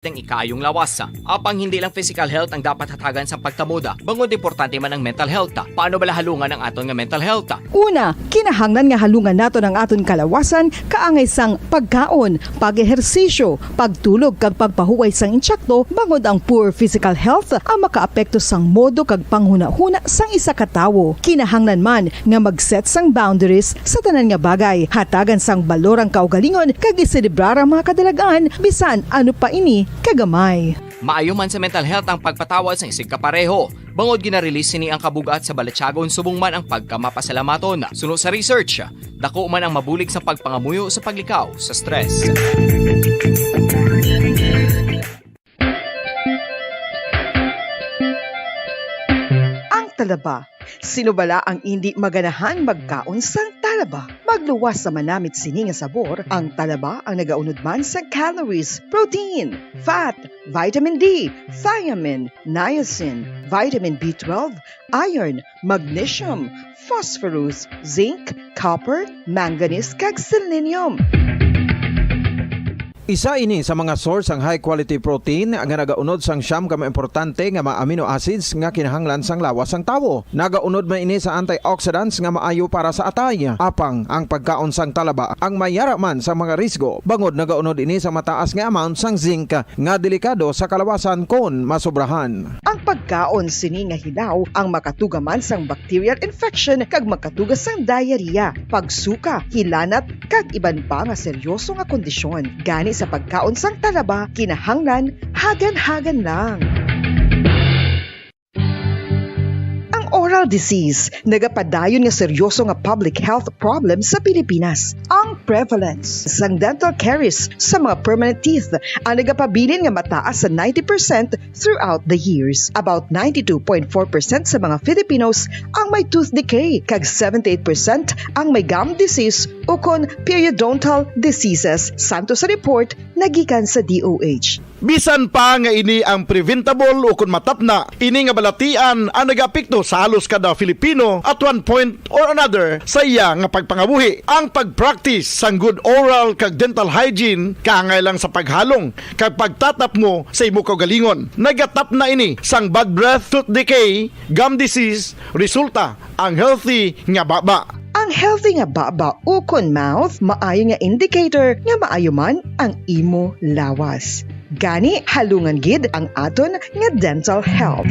Ikayong lawas. Apang hindi lang physical health ang dapat hatagan sa pagtamuda, bangod importante man ang mental health. Paano bala halungan ang aton nga mental health? Una, kinahanglan nga halungan nato ng aton kalawasan kaangay sang pagkaon, pag-ehersisyo, pagtulog kag pagpahuway sang insyakto bangod ang poor physical health ang makaapekto sang modo kag panghuna-huna sang isa ka tawo. Kinahanglan man nga mag-set sang boundaries sa tanan nga bagay, hatagan sang balor ang kaugalingon kag iselebrar ang mga kadalagaan bisan ano pa ini kagamay. Maayo man sa mental health ang pagpatawad sa isig kapareho. Bangod ginarelease ni ang kabugat sa Balatsyagon subong man ang pagkamapasalamaton. Sunod sa research, dako man ang mabulig sa pagpangamuyo sa paglikaw sa stress. Ang talaba. Sino bala ang hindi maganahan magkaon sang talaba? Magluwas sa manamit sini nga sabor, ang talaba ang nagaunod man sa calories, protein, fat, vitamin D, thiamine, niacin, vitamin B12, iron, magnesium, phosphorus, zinc, copper, manganese kag selenium. Isa ini sa mga source ang high quality protein nga nagaunod sang siyam ka importante nga mga amino acids nga kinahanglan sang lawas sang tawo. Nagaunod man ini sa antioxidants nga maayo para sa atay. Apang ang pagkaon sang talaba ang mayara man sa mga risgo. Bangod nagaunod ini sa mataas nga amount sang zinc nga delikado sa kalawasan kon masobrahan. Ang pagkaon sini nga hilaw ang makatugaman sang bacterial infection kag makatugas sang diarrhea, pagsuka, hilanat kag iban pa nga seryoso nga kondisyon. Gani sa pagkaon sang talaba, kinahanglan hagan-hagan lang. Oral disease, nagapadayon nga seryoso nga public health problem sa Pilipinas. Ang prevalence sang dental caries sa mga permanent teeth ang nagapabilin nga mataas sa 90% throughout the years. About 92.4% sa mga Filipinos ang may tooth decay, kag 78% ang may gum disease o kon periodontal diseases, santo sa report nagikan sa DOH. Bisan pa nga ini ang preventable o kung matapna, ini nga balatian ang nagapikto sa halos kada Filipino at one point or another sa iya nga pagpangabuhi. Ang pagpractice sang good oral kag dental hygiene kaangay lang sa paghalong kag pagtatap mo sa imo kaugalingon. Nagatap na ini sang bad breath, tooth decay, gum disease, resulta ang healthy nga baba. Ang healthy nga baba o kon mouth, maayo nga indicator nga maayo man ang imo lawas. Gani halungan gid ang aton nga dental health.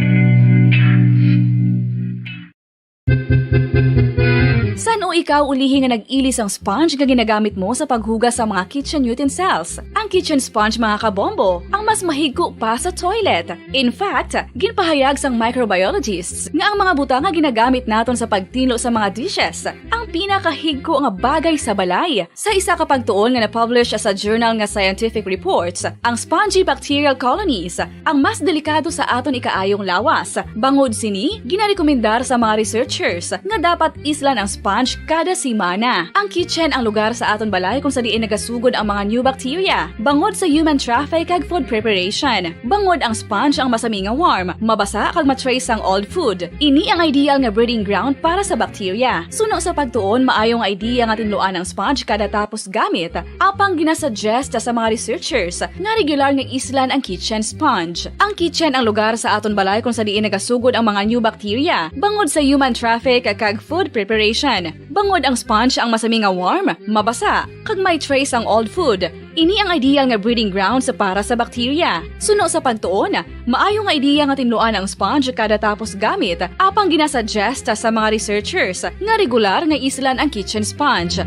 San o ikaw ulihi nga nag-ilis ang sponge nga ginagamit mo sa paghugas sa mga kitchen utensils? Ang kitchen sponge mga kabombo, ang mas mahigko pa sa toilet. In fact, ginpahayag sang microbiologists nga ang mga butang nga ginagamit naton sa pagtilo sa mga dishes ang pinakahigko nga bagay sa balay. Sa isa ka pagtuon nga na-publish sa journal nga Scientific Reports, ang spongy bacterial colonies ang mas delikado sa aton ikaayong lawas. Bangod sini, ginarekomendar sa mga researchers nga dapat islan ang sponge kada simana. Ang kitchen ang lugar sa aton balay kung sa diin nagasugod ang mga new bacteria. Bangod sa human traffic kag food preparation. Bangod ang sponge ang masami nga warm, mabasa kag matrace ang old food. Ini ang ideal nga breeding ground para sa bacteria. Suno sa pagtuon, maayong idea nga tinluan ang sponge kada tapos gamit. Apang ginasuggest sa mga researchers nga regular nga islan ang kitchen sponge. Ang kitchen ang lugar sa aton balay kung sa diin nagasugod ang mga new bacteria. Bangod sa human traffic kag food preparation. Bangod ang sponge ang masami nga warm, mabasa, kag may trace ang old food. Ini ang ideal nga breeding ground sa para sa bacteria. Suno sa pagtuon, maayo nga idea nga tinluan ang sponge kada tapos gamit, apang ginasuggest sa mga researchers nga regular nga islan ang kitchen sponge.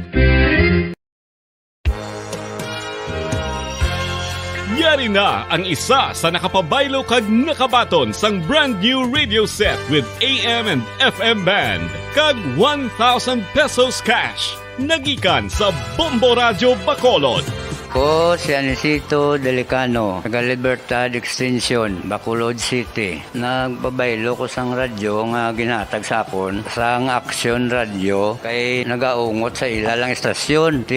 Yari na ang isa sa nakapabaylo kag nakabaton sang brand new radio set with AM and FM band kag 1,000 pesos cash. Nagikan sa Bombo Radio Bacolod. Ko si Anisito Delicano, taga Libertad Extension, Bacolod City. Nagbabaylo ko sang radyo nga ginatag sapon sang Action Radio kay nagaungot sa ilalang estasyon.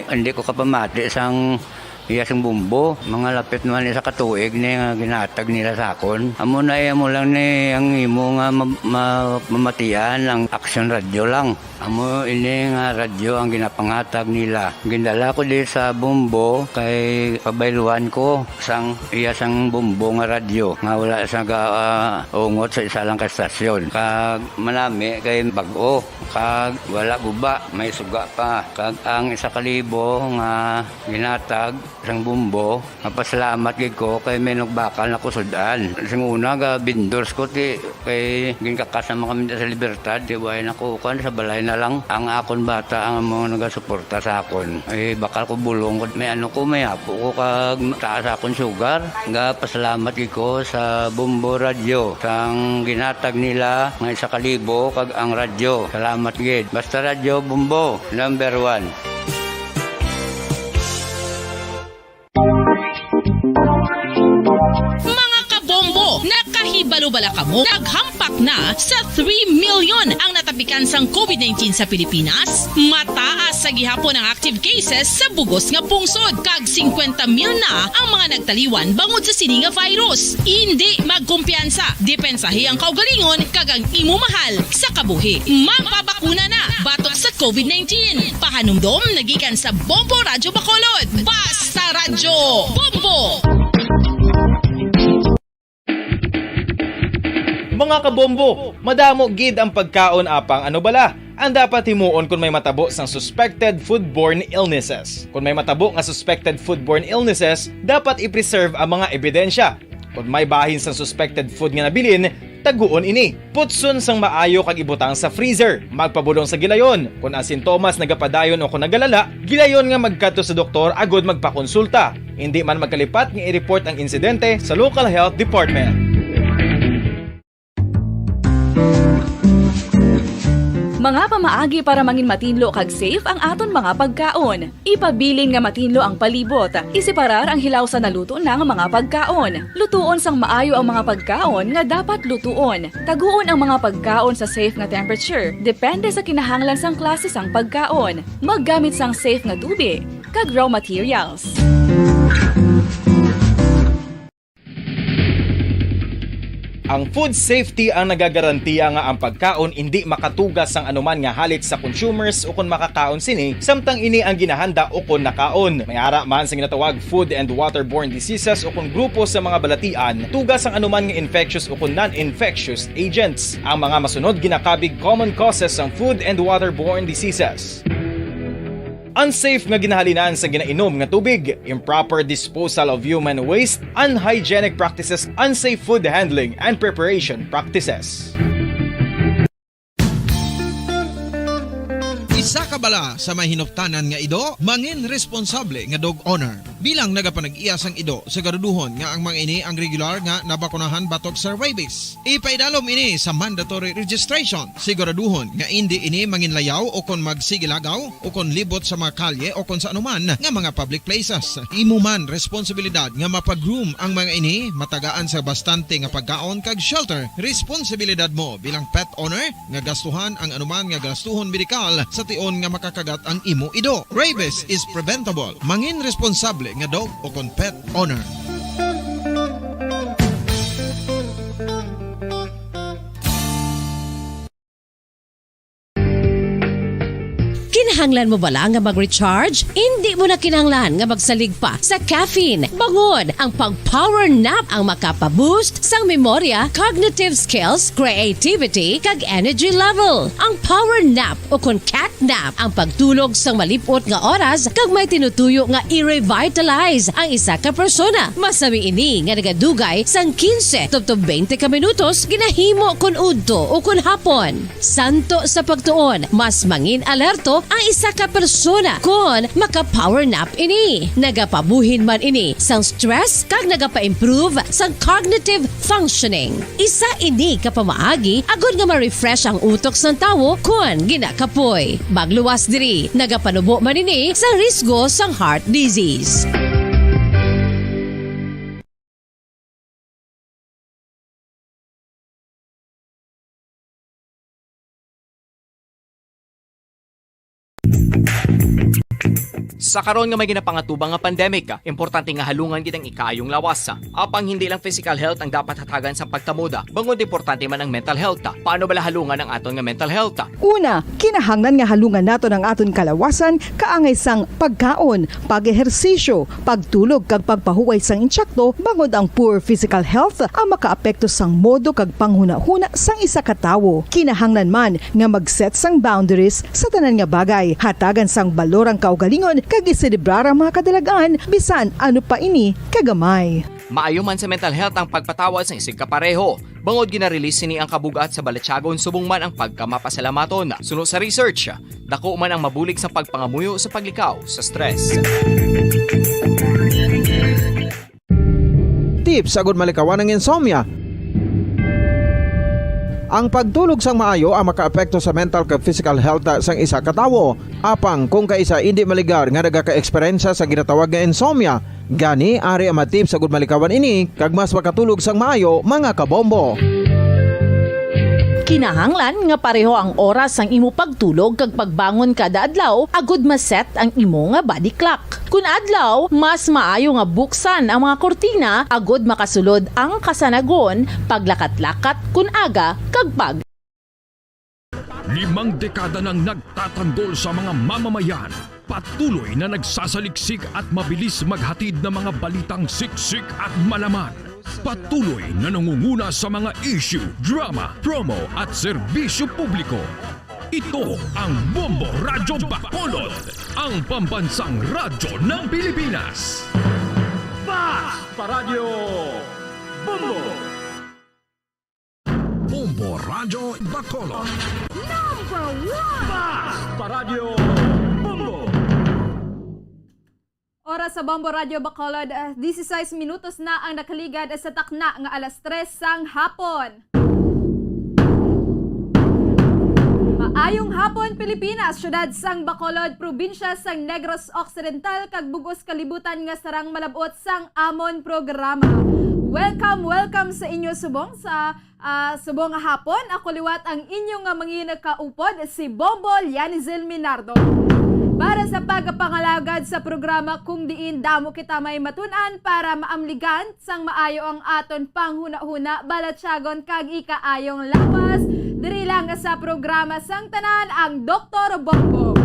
Hindi ko kapamati sang iyasang bumbo, mga lapit naman sa katuig ni nga ginatag nila sa akon. Amo na mo lang ni ang imo nga mamatian ang Action Radio lang. Amo ini nga radyo ang ginapangatag nila. Gindala ko di sa bumbo kay pabailuan ko sang bumbo nga radyo nga wala sa ungot sa isa lang ka estasyon. Kag manami kay bag-o kag wala guba, may suga pa. Kag ang 1,000 nga ginatag sang bumbo, mapasalamat gid ko kay may nagbakal na kusudan. Sing una ga vendors ko ti kay ginkakasama kami sa Libertad, di way nakukuan sa balay na lang ang akon bata ang mga nagasuporta sa akon. Ay bakal ko bulong may may apo ko kag taas akon sugar. Nga pasalamat gid ko sa Bumbo Radio sang ginatag nila nga 1,000 kag ang radyo. Salamat gid. Basta Radio Bumbo number 1. Mga kabombo, nakahibalo bala kamo? Naghampak na sa 3 million ang natapikan sang COVID-19 sa Pilipinas. Mataas sa gihapon ang active cases sa bugos nga pungsod. Kag 50 mil na ang mga nagtaliwan bangod sa sini nga virus. Hindi magkumpiyansa. Depensahi ang kaugalingon kag ang imo mahal sa kabuhi. Magpabakuna na batok sa COVID-19. Pahanumdom nagikan sa Bombo Radyo Bacolod. Basta Radyo Bombo! Mga kabombo, madamo gid ang pagkaon apang ano bala. Ang dapat himuon kung may matabo sang suspected foodborne illnesses. Kung may matabo nga suspected foodborne illnesses, dapat i-preserve ang mga ebidensya. Kung may bahin sang suspected food nga nabilin, taguon ini. Putson sang maayo kag ibutang sa freezer. Magpabulong sa gilayon. Kung ang sintomas nagapadayon o kung nagalala, gilayon nga magkadto sa doktor agud magpakonsulta. Hindi man magkalipat nga i-report ang insidente sa local health department. Mga pamaagi para mangin matinlo kag safe ang aton mga pagkaon. Ipabilin nga matinlo ang palibot. Isiparar ang hilaw sa naluto ng mga pagkaon. Lutuon sang maayo ang mga pagkaon nga dapat lutuon. Taguon ang mga pagkaon sa safe nga temperature. Depende sa kinahanglan sang klase sang pagkaon. Maggamit sang safe nga tubig kag raw materials. Ang food safety ang nagagarantiya nga ang pagkaon hindi makatugas sang anuman nga halit sa consumers o kung makakaon sini, samtang ini ang ginahanda o kung nakaon. May ara man sa ginatawag food and waterborne diseases o kung grupo sa mga balatian, tugas ang anuman nga infectious o kung non-infectious agents. Ang mga masunod ginakabig common causes ng food and waterborne diseases. Unsafe nga ginahalinan sa ginainom nga tubig, improper disposal of human waste, unhygienic practices, unsafe food handling and preparation practices. Isa ka bala sa may hinuptanan nga ido, mangin responsable nga dog owner. Bilang nagapanag-iyas ang ido, siguraduhon nga ang mga ini ang regular nga nabakunahan batok sa rabies. Ipaidalom ini sa mandatory registration. Siguraduhon nga hindi ini manginlayaw o kon magsigilagaw o kon libot sa mga kalye o kon sa anuman nga mga public places. Imo man responsibilidad nga mapag-groom ang mga ini, matagaan sa bastante nga pagkaon kag shelter. Responsibilidad mo bilang pet owner nga gastuhan ang anuman nga gastuhon medikal sa tion nga makakagat ang imo ido. Rabies is preventable. Mangin responsable nga dog o kon pet owner. Kinahanglan mo bala nga mag-recharge? Hindi mo na kinahanglan nga magsalig pa sa caffeine. Bangod ang pag-power nap ang makapaboost sang memorya, cognitive skills, creativity, kag energy level. Ang power nap o kon cat nap ang pagtulog sang malipot nga oras kag may tinutuyo nga i-revitalize ang isa ka persona. Masami ini nga nagadugay sang 15 tubtob 20 ka minutos ginahimo kun udto o kun hapon. Santo sa pagtuon, mas mangin alerto ang isa ka persona kung maka-power nap ini. Nagapabuhin man ini sang stress kag nagapa-improve sang cognitive functioning. Isa ini kapamaagi agud nga ma-refresh ang utok sang tawo kung ginakapoy. Magluwas diri, nagapanubo man ini sa risgo sang heart disease. Sa karon nga may ginapangatubang nga pandemic, importante nga halungan gid ang ikaayong lawas. Apang hindi lang physical health ang dapat hatagan sa pagtamuda, bangod importante man ang mental health. Paano bala halungan ang aton nga mental health? Una, kinahanglan nga halungan nato ang aton kalawasan kaangay sang pagkaon, pag-ehersisyo, pagtulog kag pagpahuway sang insyakto bangod ang poor physical health ang makaapekto sang modo kag panghuna-huna sang isa ka tawo. Kinahanglan man nga mag-set sang boundaries sa tanan nga bagay, hatagan sang balorang kaugalingon kag iselebrar ang mga kadalagaan bisan ano pa ini kagamay. Maayo man sa mental health ang pagpatawad sa isig kapareho. Bangod ginarelease ni ang kabugat sa Balechagon subong man ang pagkamapasalamaton. Sunod sa research, dako man ang mabulig sa pagpangamuyo sa paglikaw sa stress. Tips agud malikawan ng insomnia. Ang pagtulog sang maayo ang makaapekto sa mental kag physical health sang isa ka tawo. Apang kung kaisa hindi maligar nga nagaka-eksperyensya sa ginatawag nga insomnia, gani ari ang tips agud malikawan ini kag mas makatulog sang maayo mga kabombo. Kinahanglan nga pareho ang oras sang imo pagtulog kag pagbangon kada adlaw agud maset ang imo nga body clock. Kun adlaw, mas maayo nga buksan ang mga kortina agud makasulod ang kasanagon, paglakat-lakat kun aga kag pag 5 dekada nang nagtatanggol sa mga mamamayan. Patuloy na nagsasaliksik at mabilis maghatid ng mga balitang siksik at malaman. Patuloy na nangunguna sa mga issue, drama, promo at serbisyo publiko. Ito ang Bombo Radyo Bacolod, ang pambansang radyo ng Pilipinas. Basta Radio Bombo! Bombo Radyo Bacolod. Number 1! Basta Radio Bombo! Oras sa Bombo Radio Bacolod, 16 minutos na ang nakaligad sa takna nga alas 3 sang hapon. Maayong hapon Pilipinas, syudad sang Bacolod, probinsya sang Negros Occidental kag bugos kalibutan nga sarang malabot sang amon programa. Welcome sa inyo subong sa subong nga hapon. Ako liwat ang inyong nga manginakaupod si Bombo Lianizel Minardo. Para sa pagpangalagad sa programa kung diin damo kita may matunan para maamligan sang maayo ang aton panghuna-huna Balechagon kag ikaayong lawas. Diri lang sa programa sang tanan ang Dr. Bombo.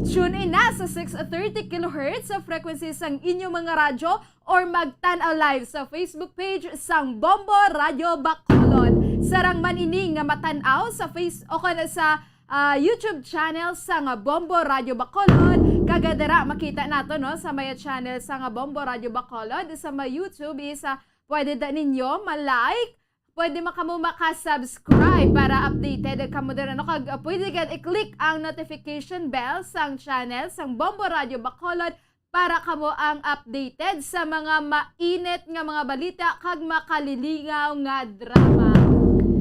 Tune in na sa 630 kHz sa frequency sang inyong mga radyo or magtan-aw live sa Facebook page sang Bombo Radio Bacolod. Sarang man ini nga matan-aw sa o kana sa YouTube channel sa nga Bombo Radio Bacolod. Kagadara makita nato no sa may channel sa nga Bombo Radio Bacolod sa may YouTube is pwede da ninyo ma-like, pwede makamo maka-subscribe para updated kamo dira no kag pwede gid i-click ang notification bell sang channel sang Bombo Radio Bacolod para kamo ang updated sa mga mainit nga mga balita kag makalilingaw nga drama.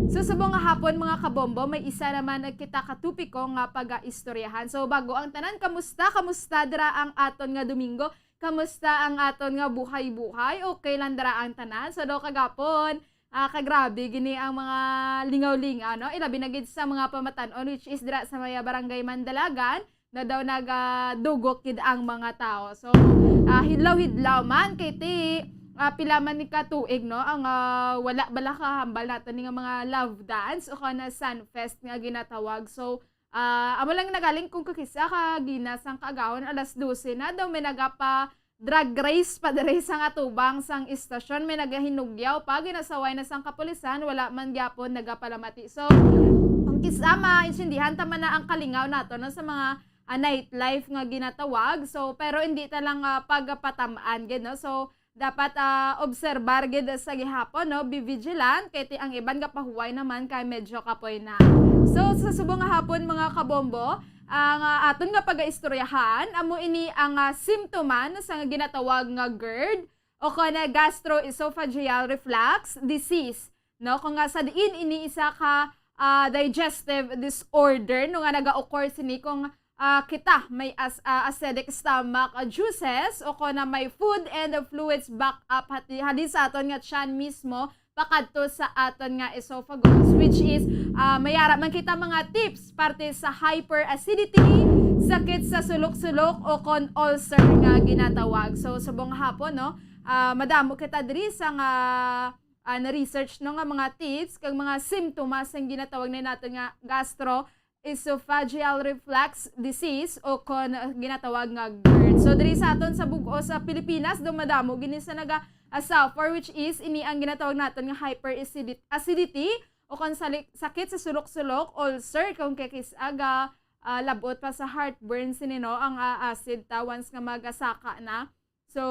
So sa mga hapon mga kabombo, may isa naman kita katupiko nga pag-istoryahan. So bago ang tanan, kamusta dira ang aton nga Domingo? Kamusta ang aton nga buhay-buhay? Okay lang dira ang tanan. So do kagapon, kagrabe gini ang mga lingaw-lingaw, no? Ilabi na gid sa mga pamatan-on which is dira sa maya barangay Mandalagan na daw nagadugok gid ang mga tao. So hidlaw-hidlaw man kay ti pila man ni katuig no ang wala bala ka hambal nato ni nga mga love dance o kana sunfest nga ginatawag. So amo lang nagaling kung kakisa ka ginasang kaagawon alas 12 na daw may nagapa drag race pa diri sang atubang sang istasyon, may nagahinugyaw pa ginasaway na sang kapulisan, wala man gyapon nagapalamati. So ang kisama insindihan ta man na ang kalingaw nato no sa mga nightlife nga ginatawag. So pero hindi ta lang pagpatamaan gid no. So dapat obserbar gid sa gihapon no, be vigilant kay ti ang iban nga pahuway naman kay medyo kapoy na. So sa subong nga hapon mga kabombo, ang aton nga pagaistoryahan amo ini ang simptoman sa ginatawag nga GERD o kana gastroesophageal reflux disease no. Kung nga sa diin ini isa ka digestive disorder no nga naga-occur sini kung kita may acidic stomach juices o kung may food and fluids back up hadi sa aton nga tiyan mismo pakadto sa aton nga esophagus which is mayara man kita mga tips parte sa hyperacidity, sakit sa sulok-sulok o kon ulcer nga ginatawag. So subong hapon no, madamo kita diri sa nga na-research no nga mga tips kag mga simptomas ang ginatawag na natin nga gastroesophageal reflux disease o kon ginatawag nga GERD. So diri sa aton sa bug-o sa Pilipinas dumadamo gini sa suffer, which is ini ang ginatawag natin nga hyperacidity o kon sakit sa sulok-sulok, ulcer kung kikisaga, labot pa sa heartburn sinino ang acid ta once nga magasaka na. So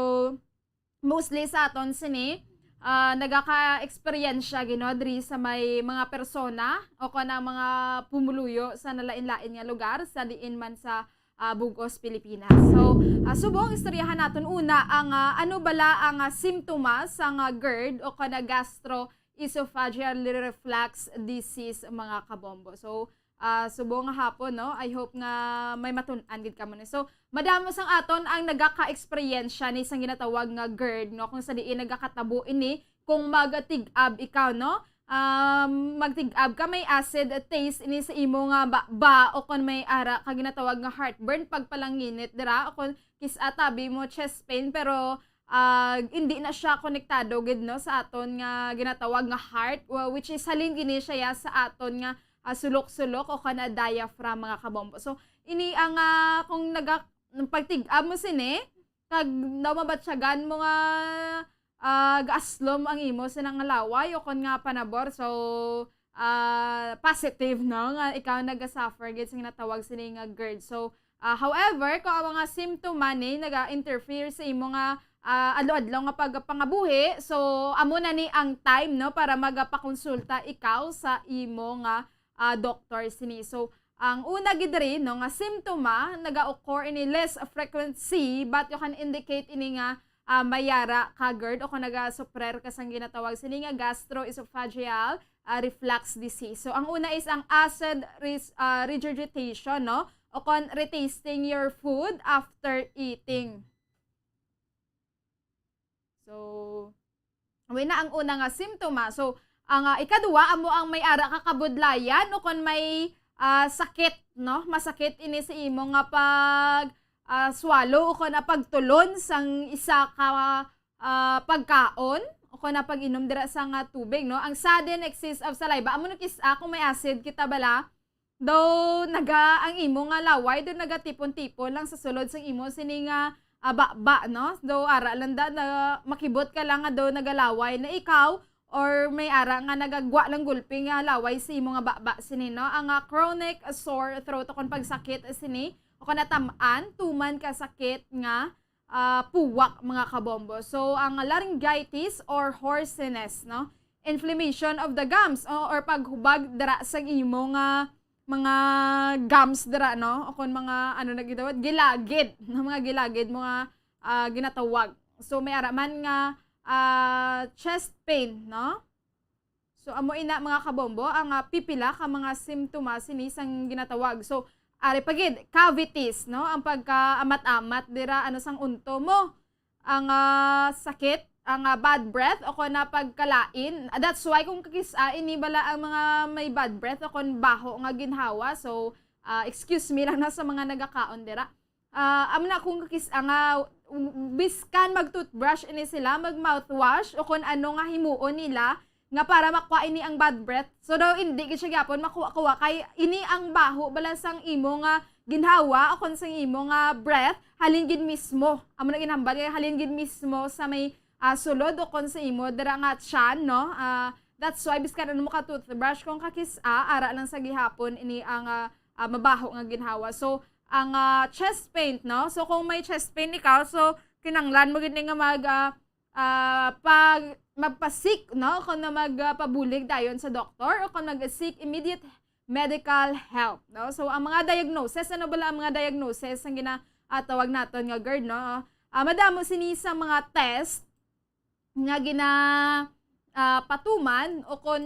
mostly sa aton sini nagaka-experience gino diri sa may mga persona o kana mga pumuluyo sa nalain-lain nga lugar sa diin man sa Bugos, Pilipinas. So subong istoryahan naton una ang ano bala ang simptomas sa GERD o kana gastroesophageal reflux disease mga kabombo. So subong nga hapon no, I hope nga may matun-an gid kamo ni. So madamo sang aton ang nagaka-experience ni sang ginatawag nga GERD no, kung sa diin nagakatabo ini kung magatig-ab ikaw no. Magtig-ab ka may acid taste ini sa imo nga ba o kon may ara ka ginatawag nga heartburn pagpalanginit dira o kon kisatabi mo chest pain pero hindi na siya konektado gid no sa aton nga ginatawag nga heart, which is halin gini siya sa aton nga sulok-sulok o kana diaphragm mga kabombo. So ini ang kung pagtig-ab mo sini kag mabatsyagan mo nga gaaslom ang imo sa nang laway o kon nga panabor. So positive no nga ikaw naga-suffer gid sa ginatawag sini nga GERD. So however kung ang mga symptom ni naga-interfere sa imo nga adlaw-adlaw nga pagpangabuhi, so amo na ni ang time no para magapakonsulta ikaw sa imo nga doctor sini. So ang una gid diri no nga symptoma naga-occur in a less frequency but you can indicate ini nga mayara ka GERD o kung naga-suprer ka sang ginatawag sini nga gastroesophageal reflux disease. So ang una is ang acid regurgitation no o kon retasting your food after eating. So na ang una nga simptoma. So ang ikaduwa amo ang may ara ka kabudlayan o kon may sakit no, masakit ini sa imo nga pag swallow o kon pagtulon sang isa ka pagkaon o kon pag-inom dira sa nga tubig no. Ang sudden excess of saliva amo no kung may acid kita bala daw ang imo nga laway daw nagatipon-tipon lang sa sulod sang imo sini nga ba no. Daw ara lang na makibot ka lang nga daw nagalaway na ikaw or may ara nga nagagwa lang gulping nga laway sa imo nga ba sini no. Ang chronic sore throat o kon pagsakit sini o kanatamaan, tuman ka sakit nga puwak mga kabombo. So ang laryngitis or hoarseness no, inflammation of the gums or paghubag dira sa imo nga mga gums dira no o kon mga ano nagitawag gilagid no, mga gilagid mga ginatawag. So may ara man nga chest pain no. So amo ina mga kabombo ang pipila ka mga simptomas sini sang ginatawag. So ari pagid cavities no, ang pagka-amat-amat dira ano sang unto mo, ang sakit, ang bad breath o kon pagkalain. That's why kung ini bala ang mga may bad breath o kon baho nga ginhawa. So excuse me lang na sa mga nagakaon dira. Amo na kung nga biskan mag-toothbrush ini sila, mag-mouthwash o kon ano nga himuon nila nga para makuha ini ang bad breath. So daw hindi gid siya gyapon makuha kay ini ang baho balasang imo nga ginhawa o kon sang imo nga breath halin gid mismo. Amo na ginhambal kay halin gid mismo sa may sulod o kon sa imo dira nga tiyan no. That's why biskan ano mo ka toothbrush kung ara lang sa gihapon ini ang mabaho nga ginhawa. So ang chest pain no. So kung may chest pain ikaw, so kinanglan mo gid nga pag magpa-seek no, kung na magpabulig dayon sa doktor o kung mag-seek immediate medical help no. So ang mga diagnosis, ano bala ang mga diagnosis ang ginatawag naton nga GERD no. Madamo sini sa mga test nga patuman o kung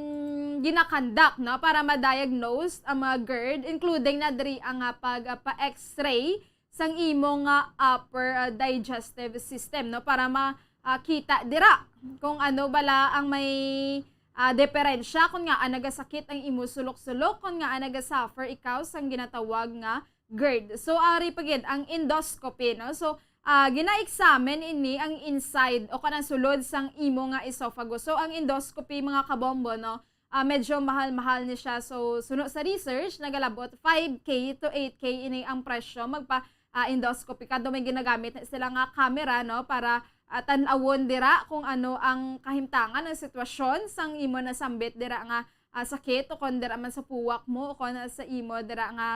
ginakandak no para ma-diagnose ang mga GERD, including na diri ang pag-x-ray sang imo nga upper digestive system no para kita dira kung ano bala ang may diferensya kung nga nagasakit ang imo sulok-sulok, kung nga nagasuffer ikaw sang ginatawag nga GERD. So ari pagid ang endoscopy, no? So gina-examine ini ang inside o kanang sulod sang imo nga esophagus. So ang endoscopy mga kabombo, no, medyo mahal-mahal ni siya. So suno sa research nagalabot 5K to 8K ini ang presyo magpa endoscopy. Kado may ginagamit sila nga camera, no, para tan-awon dira kung ano ang kahimtangan ng sitwasyon sang imo na sambit dira nga sakit o kon dira man sa puwak mo o kon sa imo dira nga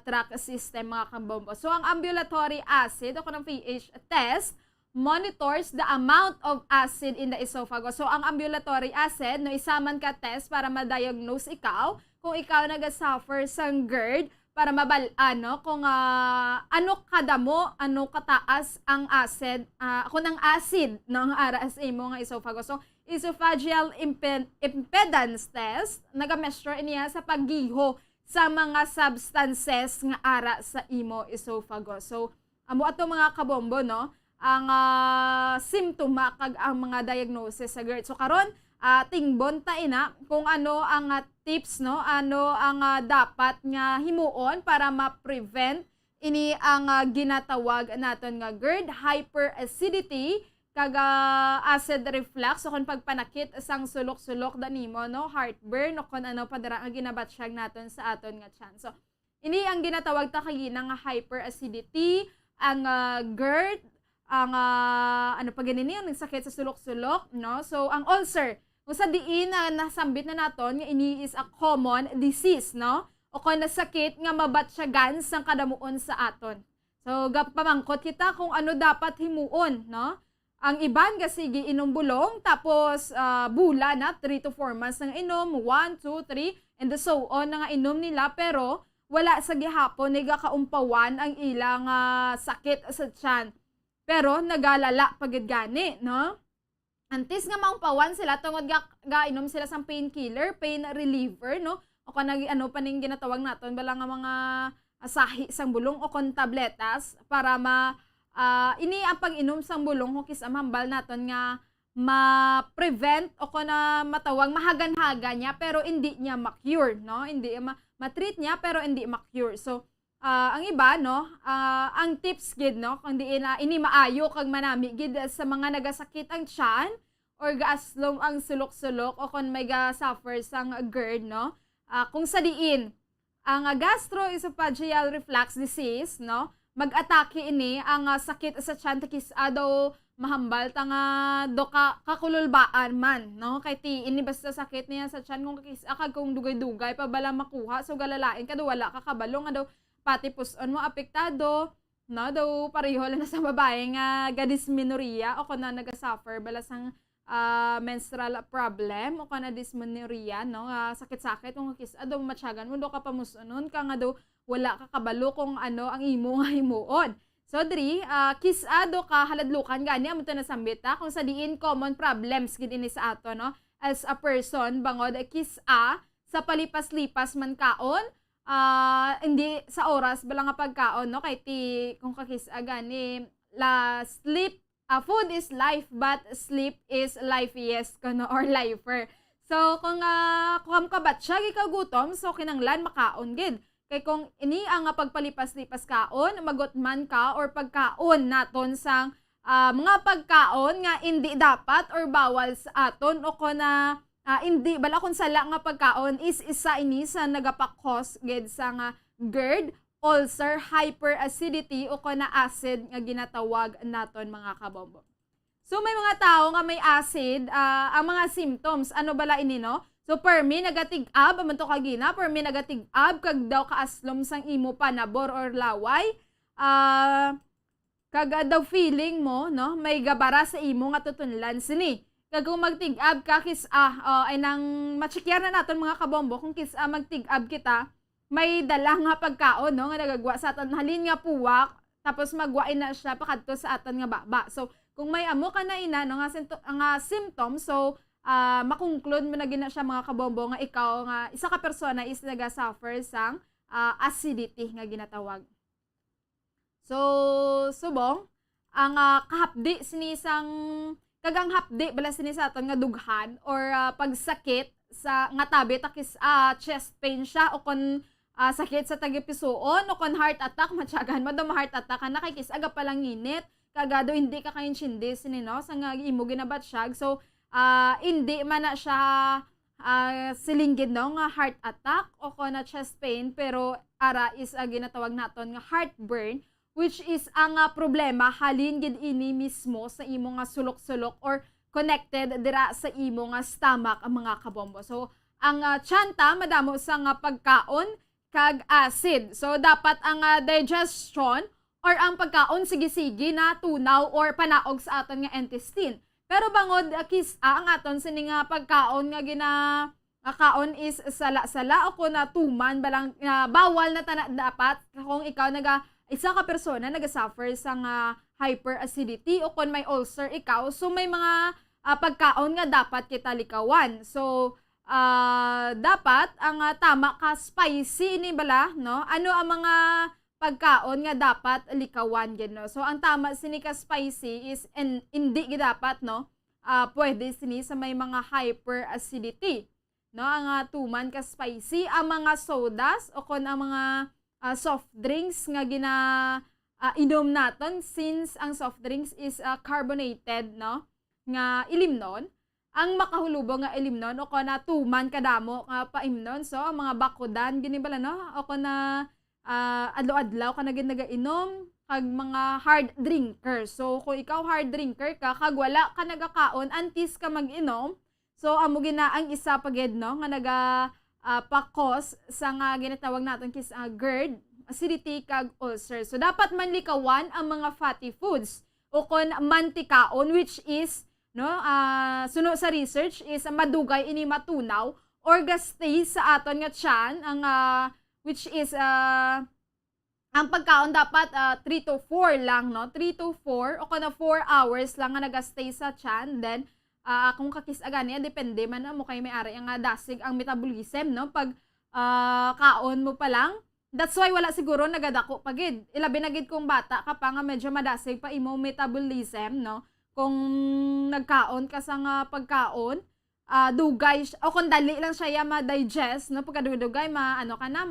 track system mga kabombo. So ang ambulatory acid o kon ang pH test monitors the amount of acid in the esophagus. So ang ambulatory acid no isaman ka test para ma-diagnose ikaw kung ikaw naga-suffer sang GERD para mabalaan, no, kung ano kadamo, ano kataas ang acid, kung ang acid ng ara sa imo nga esophagus. So, esophageal impedance test, naga-measure niya sa paggiho sa mga substances nga ara sa imo esophagus. So, amo ato mga kabombo, no, ang simptoma kag ang mga diagnosis sa GERD. So, karon tingbon ta ina kung ano ang tips, no, ano ang dapat nga himuon para ma-prevent ini ang ginatawag naton nga GERD, hyperacidity kag acid reflux o kon pagpanakit sang sulok-sulok danimo, no, heartburn o kon ano padara nga ginabatsyag naton sa aton nga tiyan. So ini ang ginatawag ta kay nga hyperacidity, ang GERD, ang ano pa ganini ang sakit sa sulok-sulok, no. So ang ulcer kung sa diin na nasambit na naton nga ini is a common disease, no? O kung nasakit nga mabatsyagan sang kadamuon sa aton. So pamangkot kita kung ano dapat himuon, no? Ang iban kasi giinom bulong tapos bula na 3 to 4 months nang inom, 1, 2, 3 and so on nga inom nila pero wala sa gihapon niga kaumpawan ang ilang sakit sa tiyan. Pero nagalala pagid gani, no? Antes nga maumpawan sila tungod gainom sila sang painkiller, pain reliever, no? O kanang ano pa ning ginatawag naton bala nga mga sahi sang bulong o kon tabletas para ini ang pag-inom sang bulong hukis amhambal naton nga ma-prevent o kon matawag mahagan-haga niya pero hindi niya ma-cure, no? Hindi ma-treat niya pero hindi ma-cure. So ang iba, no, ang tips gid, no, kung di ini maayo kag manami gid sa mga nagasakit ang tiyan or gaaslom ang sulok-sulok o kung may ga-suffer sang GERD, no, kung sa diin ang gastroesophageal reflux disease, no, mag-atake ini ang sakit sa tiyan takis daw mahambal ta nga do kakululbaan man, no, kay ti ini basta sakit niya sa tiyan kung kakis kag kung dugay-dugay pa bala makuha so galalain ka do wala ka kabalo nga daw pati puson mo apektado, no, daw pareho lang na sa babae nga dysmenorrhea o kung na nagasuffer bala sang menstrual problem o kung na dysmenorrhea, no, sakit-sakit kung kis daw matsyagan mo do ka pamusonon ka nga daw wala ka kabalo kung ano ang imo nga himuon. So diri kis do ka haladlukan gani amo to nasambit kung sa diin common problems gid ini sa ato, no, as a person bangod kis sa palipas-lipas man kaon. Hindi sa oras bala nga pagkaon, no, kay ti kung kakis gani la sleep food is life but sleep is life, yes kono or lifer. So kung kuham ka batsyag ikaw gutom so kinanglan makaon gid kay kung ini ang pagpalipas-lipas kaon magot man ka or pagkaon naton sang mga pagkaon nga hindi dapat or bawal sa aton o kuna hindi bala kung sala nga pagkaon is isa ini sa nagapakos gid sa nga GERD, ulcer, hyperacidity o kuna acid nga ginatawag naton mga kabombo. So may mga tao nga may acid, ang mga symptoms ano bala ini, no? So permi nagatig-ab aman to kagina, permi nagatig-ab kag daw kaaslom sang imo panabor or laway. Kag daw feeling mo, no, may gabara sa imo nga tutunlan sini. Kag kung magtig-ab ka kis ay nang matsikyan na naton mga kabombo kung kis magtig-ab kita may dala nga pagkaon, no, nga nagagwa sa aton halin nga puwak tapos magwain na siya pakadto sa aton nga baba. So kung may amo ka na ina, no, nga symptoms, so makonclude mo na gina siya mga kabombo nga ikaw nga isa ka persona is naga-suffer sang acidity nga ginatawag. So subong ang kahapdi sinisang kagang hapdi bala sini sa aton nga dughan or pagsakit sa nga tabi takis chest pain siya o kon sakit sa tagipisuon o kon heart attack, matyagan mo daw heart attack ka nakikisaga palang init, kagado hindi ka kainchindis no, sa nga imo ginabatsyag. So, hindi man na siya silinggid no, nga heart attack o kon na chest pain, pero ara is ginatawag naton nga heartburn, which is ang problema halin gid ini mismo sa imo nga sulok-sulok or connected dira sa imo nga stomach ang mga kabombo. So, ang tsanta madamo sa nga pagkaon kag acid. So, dapat ang digestion or ang pagkaon sige-sige na tunaw or panaog sa aton nga intestine. Pero bangod ang aton sini nga pagkaon nga kaon is sala-sala o na tuman balang bawal na dapat kung ikaw isa ka persona naga-suffer sa nga hyperacidity o kung may ulcer ikaw, so may mga pagkaon nga dapat kita likawan. So, dapat ang tama ka spicy ni bala, no? Ano ang mga pagkaon nga dapat likawan gino. So, ang tama sini ka spicy is hindi dapat, no? Pwede sini sa may mga hyperacidity, no? Ang tuman ka spicy, ang mga sodas o kung ang mga soft drinks nga inom naton, since ang soft drinks is carbonated, no? Nga ilimnon, ang makahulubong nga ilimnon o na tuman kadamo nga paimnon. So ang mga bakudan gini bala, no, o na adlaw-adlaw ka na nagainom kag mga hard drinker. So kung ikaw hard drinker ka kag wala ka nagakaon antes ka mag-inom, so amo ginaang isa pagid, no, nga pa-cause sa nga ginatawag naton kis GERD, acidity kag ulcer. So dapat manlikawan ang mga fatty foods o kon mantikaon, which is, no, suno sa research is madugay ini matunaw or gastay sa aton nga tiyan, ang which is ang pagkaon dapat 3 to 4 lang, no, 3 to 4 o kana 4 hours lang nga nagastay sa tiyan. Then kung kakis-agani depende man mo kay may ari ang dasig ang metabolism, no, pag kaon mo pa lang. That's why wala siguro nagadako pagid, ilabi na gid kung bata ka pa nga medyo madasig pa imo metabolism, no. Kung nagkaon ka sa nga pagkaon, dugay o kung dali lang siya ma-digest, no, pagkadugay ano ka na,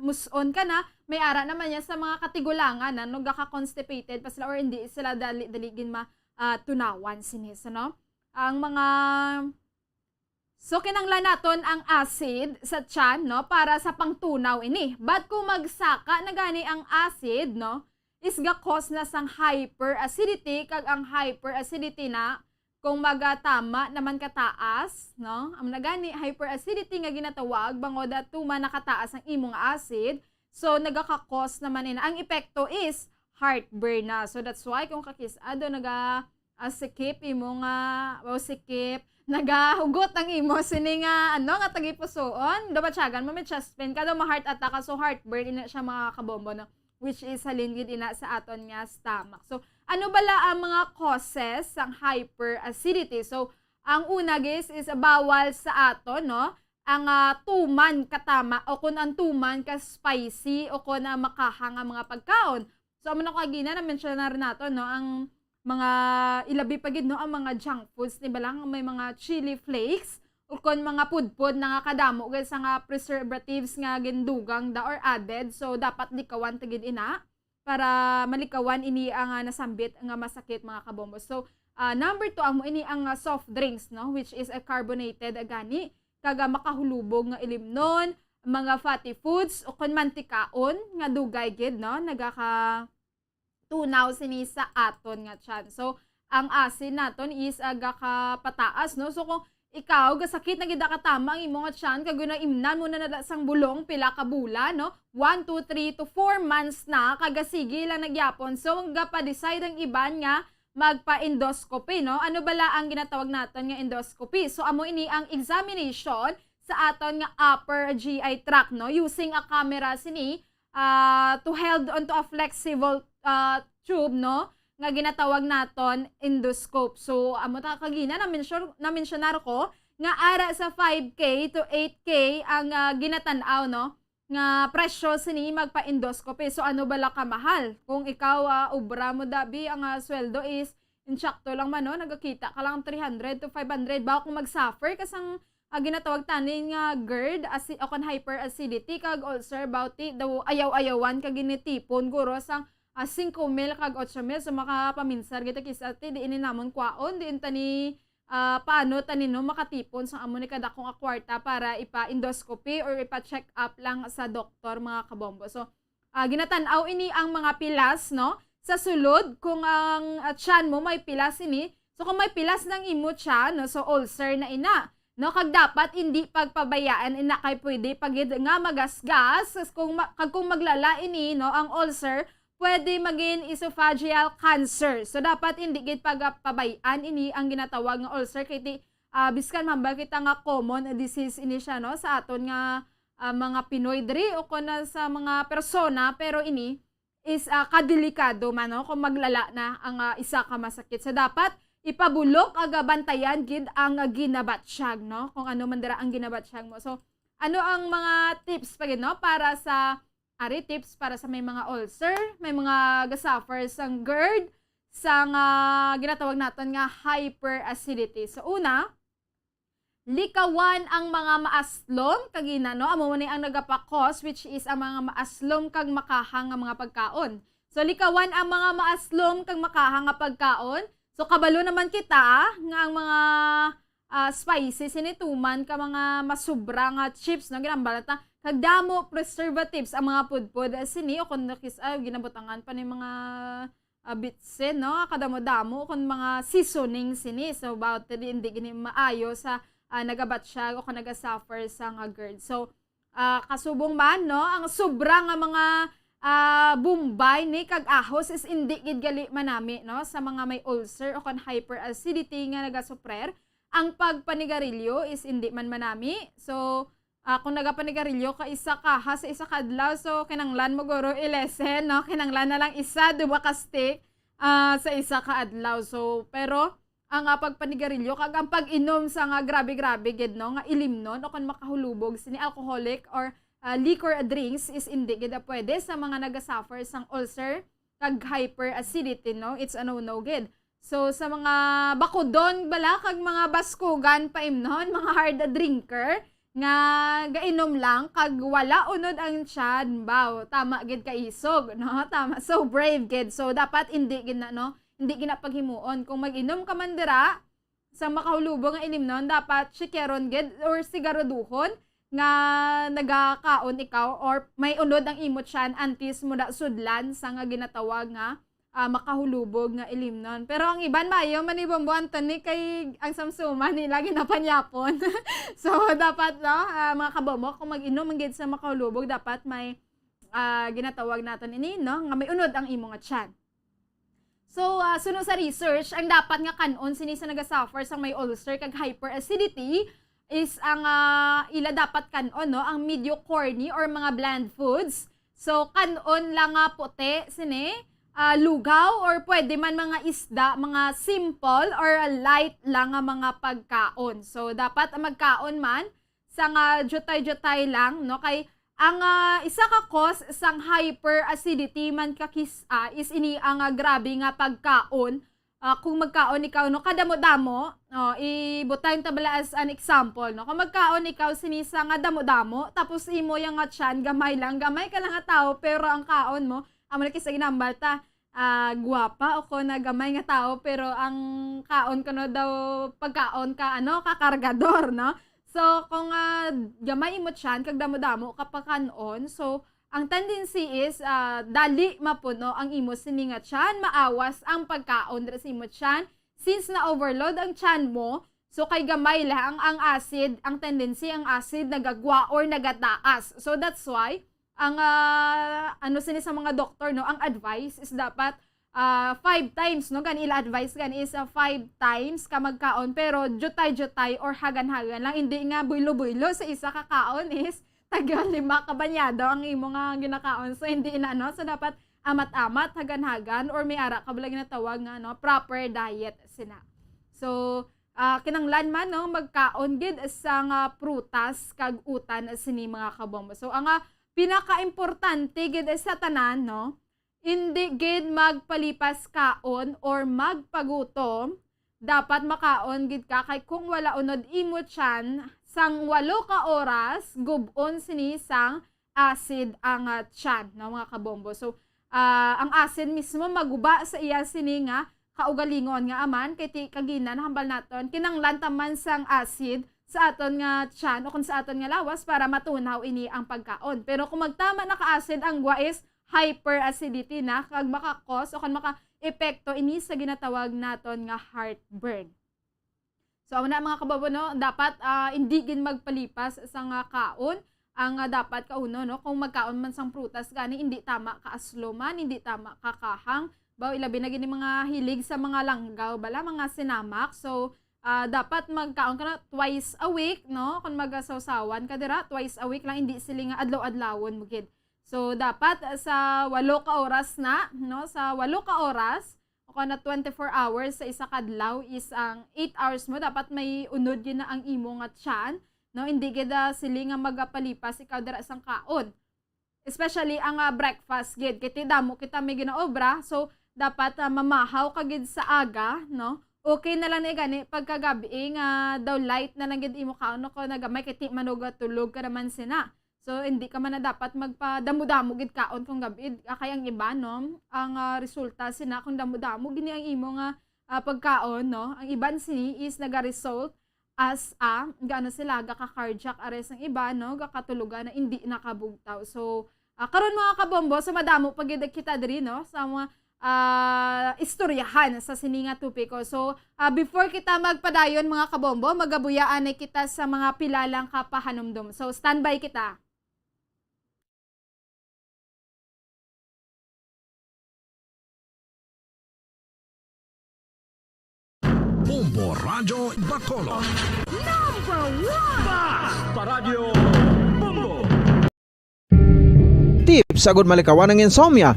muson ka na, may ara naman niya sa mga katigulangan na no, gaka-constipated pa sila or hindi sila daligin tunawan sinis, no. Ang mga so kinanglan naton ang acid sa tiyan, no, para sa pangtunaw ini. But kung magsaka na gani ang acid, no, is ga-cause na sang hyperacidity, kag ang hyperacidity na kung magatama naman kataas, no, ang nagani hyperacidity nga ginatawag bangod tuman nakataas ang imong acid, so nagaka-cause naman ina. Ang epekto is heartburn na. So that's why kung kakisado sikip imo nga sikip nagahugot ang imo sini nga nga tagipusoon, dabatyagan mo may chest pain ka daw, ma-heart attack ka, so heartburn ina siya mga kabombo, no, which is halin gid ina sa aton nga stomach. So ano bala ang mga causes sang hyperacidity? So ang una guys is bawal sa aton, no, ang tuman katama o kun ang tuman ka spicy o kun makahang ang mga pagkaon. So amo na kagina na mention na rin nato, no, ang mga ilabi pagid, no, ang mga junk foods ni balang may mga chili flakes o kon mga pudpod na nga kadamo guys sa nga preservatives nga gindugang or added. So dapat likawan tagid ina para malikawan ini ang nasambit nga masakit mga kabombo. So number 2 amo ini ang soft drinks, no, which is a carbonated agani kaga makahulubog nga ilimnon, mga fatty foods o kon mantikaon nga dugay gid, no, nagaka tunaw sini sa aton nga tiyan. So ang acid naton is gakapataas, no. So kung ikaw gasakit na gid ka tama ang imong tiyan kag imnan mo na sang bulong pila ka bulan, no, 1 to 3 to 4 months na kagasige lang nagyapon. So gapa-decide ang iban nga magpa-endoscopy, no. Ano bala ang ginatawag naton nga endoscopy? So amo ini ang examination sa aton nga upper GI tract, no, using a camera sini to held onto a flexible tube, no, nga ginatawag naton endoscope. So amo ta kagina na mentionar ko nga ara sa 5K to 8K ang ginatan-aw, no, nga presyo sini magpa-endoscopy. So ano bala ka mahal? Kung ikaw obra mo dabi ang sweldo is insakto lang man, no, nagakita ka lang 300 to 500 ba kung mag-suffer ka sang ginatawag tanin nga GERD o kon hyperacidity kag ulcer about it daw ayaw-ayawan kag ginitipon guro sang 5 mil kag 8 mil so makapaminsar kita kisati di ini namon kwaon di tani paano tani no makatipon sa amo ni kada kong kwarta para ipa-endoscopy or ipa-check up lang sa doktor mga kabombo. So ginatanaw ini ang mga pilas no sa sulod kung ang tiyan mo may pilas ini. So kung may pilas ng imo tiyan no so ulcer na ina. No, kag dapat hindi pagpabayaan ina kay pwede pagid nga magasgas kung maglala ini no ang ulcer pwede maging esophageal cancer. So dapat hindi gid pagpabayaan ini ang ginatawag nga ulcer kay biskan mambal kita nga common disease ini siya no sa aton nga mga Pinoy diri o kun sa mga persona pero ini is kadelikado man no kung maglala na ang isa ka masakit. So dapat ipabulok aga bantayan gid ang ginabatsyag no kung ano man dira ang ginabatsyag mo. So ano ang mga tips pagid no para sa tips para sa may mga ulcer, may mga gasuffer sang GERD, sang ginatawag naton nga hyperacidity. So una, likawan ang mga maaslom kagina no amo man ang nagapa-cause which is ang mga maaslom kag makahang nga mga pagkaon. So likawan ang mga maaslom kag makahang nga pagkaon. So kabalo naman kita nga ang mga spices sinituman ka mga masubra nga chips no ginambalata kag damo preservatives ang mga pudpud sini o kun ginabutangan pa ni mga bitsin no kadamo-damo kun mga seasoning sini so about hindi gini maayo sa nagabatsyag o kun nagasuffer sa nga GERD. So kasubong man no ang sobra nga mga Bombay ni kag ahos is hindi gid gali manami no sa mga may ulcer o kon hyperacidity nga nagasuprer ang pagpanigarilyo is hindi man manami. So kung nagapanigarilyo ka isa kaha sa isa kadlaw so kinanglan mo guro ilesen no kinanglan na lang isa duwa ka stick sa isa ka adlaw. So pero ang pagpanigarilyo kag ang pag-inom sa nga grabe-grabe gid no nga ilimnon o kon makahulubog sini alcoholic or liquor drinks is hindi gid pwede sa mga nagasuffer sang ulcer kag hyperacidity no it's a no gid. So sa mga bakodon bala kag mga baskugan paimnon mga hard drinker nga gainom lang kag wala unod ang tiyan baw tama gid ka isog no tama so brave gid. So dapat hindi gid na no hindi gid na paghimuon kung mag-inom ka man dira sa makahulubong nga ilimnon dapat chikeron gid or sigaraduhon nga nagakaon ikaw or may unod ang imot siyan antes mo da sudlan sa nga ginatawag nga makahulubog nga ilimnon. Pero ang iban mayo manibomboan tani kay ang samsuman nila ginapanyapon. So dapat no mga kabombo kung mag-inom man gid sa makahulubog dapat may ginatawag naton ini no nga may unod ang imo nga tiyan. So sunod sa research ang dapat nga kanon sini sa nagasuffer sang may ulcer kag hyperacidity is ang ila dapat kanon no ang medyo corny or mga bland foods. So kanon lang puti sini lugaw or pwede man mga isda, mga simple or light lang nga mga pagkaon. So dapat magkaon man sa nga jutay-jutay lang no kay ang isa ka cause sang hyperacidity man kakisa is ini ang grabe nga pagkaon. Kung magkaon ikaw no kadamo-damo ibutay tabala as an example no kung magkaon ikaw sinisa nga damo-damo tapos imo yang nga tiyan gamay ka lang nga tao pero ang kaon mo amo na kisa ginambal ta guwapa o ko na gamay nga tao pero ang kaon ko no daw pagkaon ka kakargador no. So kung gamay imo tiyan kag damo-damo kapag kanon so ang tendency is dali mapuno ang imo sini nga tiyan, maawas ang pagkaon dira sa imo tiyan since na overload ang tiyan mo. So kay gamay lang ang acid, ang tendency ang acid nagagwa or nagataas. So that's why ang sini sa mga doktor no, ang advice is dapat 5 times no ganila advice gan is 5 times ka magkaon pero jutay-jutay or hagan-hagan lang hindi nga buylo-buylo sa isa ka kaon is taga 5 kabanyado ang imo nga ginakaon. So hindi na so dapat amat-amat hagan-hagan or may ara ka bala ginatawag nga no proper diet sina. So kinanglan man no magkaon gid sa nga prutas kag utan sini mga kabombo. So ang pinaka-importante gid sa tanan no hindi gid magpalipas kaon or magpagutom dapat makaon gid ka kay kung wala unod imo tiyan sang 8 ka oras gubon sini sang acid ang tiyan no mga kabombo. So ang acid mismo maguba sa iya sini nga kaugalingon nga aman kay ti kaginan hambal naton kinanglan taman sang acid sa aton nga tiyan o kung sa aton nga lawas para matunaw ini ang pagkaon. Pero kung magtama na ka-acid ang is hyperacidity na kag maka-cause o kung maka-epekto ini sa ginatawag naton nga heartburn. So na mga kababo no, dapat hindi gin magpalipas sa nga kaon ang dapat kauno no kung magkaon man sang prutas gani hindi tama kaaslo man, hindi tama kakahang baw ilabi na gini mga hilig sa mga langgaw bala mga sinamak. So dapat magkaon ka na twice a week, no? Kung magasawsawan ka dira, twice a week lang, hindi sila nga adlaw-adlawon mo gid. So, dapat sa 8 ka oras na, no? Sa 8 ka oras, o na 24 hours sa isa kadlaw is ang 8 hours mo, dapat may unod yun na ang imo nga tiyan, no? Hindi gid sila nga magapalipas ikaw dira sang kaon. Especially ang breakfast gid, kiti damo kita may ginaobra, so dapat mamahaw ka gid sa aga, no? Okay na lang na gani pagkagabi nga daw light na lang gid imo kaon ko nagamay kiti manuga tulog ka naman sina. So hindi ka man na dapat magpadamo-damo gid kaon kung gabi kay ang iba no ang resulta sina kung damo-damo gini ang imo nga pagkaon no. Ang iban sini is naga-result as gaano sila gaka-cardiac arrest ang iba no gakatulugan na hindi nakabugtaw. So karon mga kabombo sa madamo pag kita diri no sa mga istoryahan sa sininga tupiko. So, before kita magpadayon mga kabombo, magabuyaan na kita sa mga pilalang kapahanumdum. So, standby kita. Bombo Radyo Bacolod. Number 1! Basta Radyo Bombo. Tips sagud malikawan ng insomnia.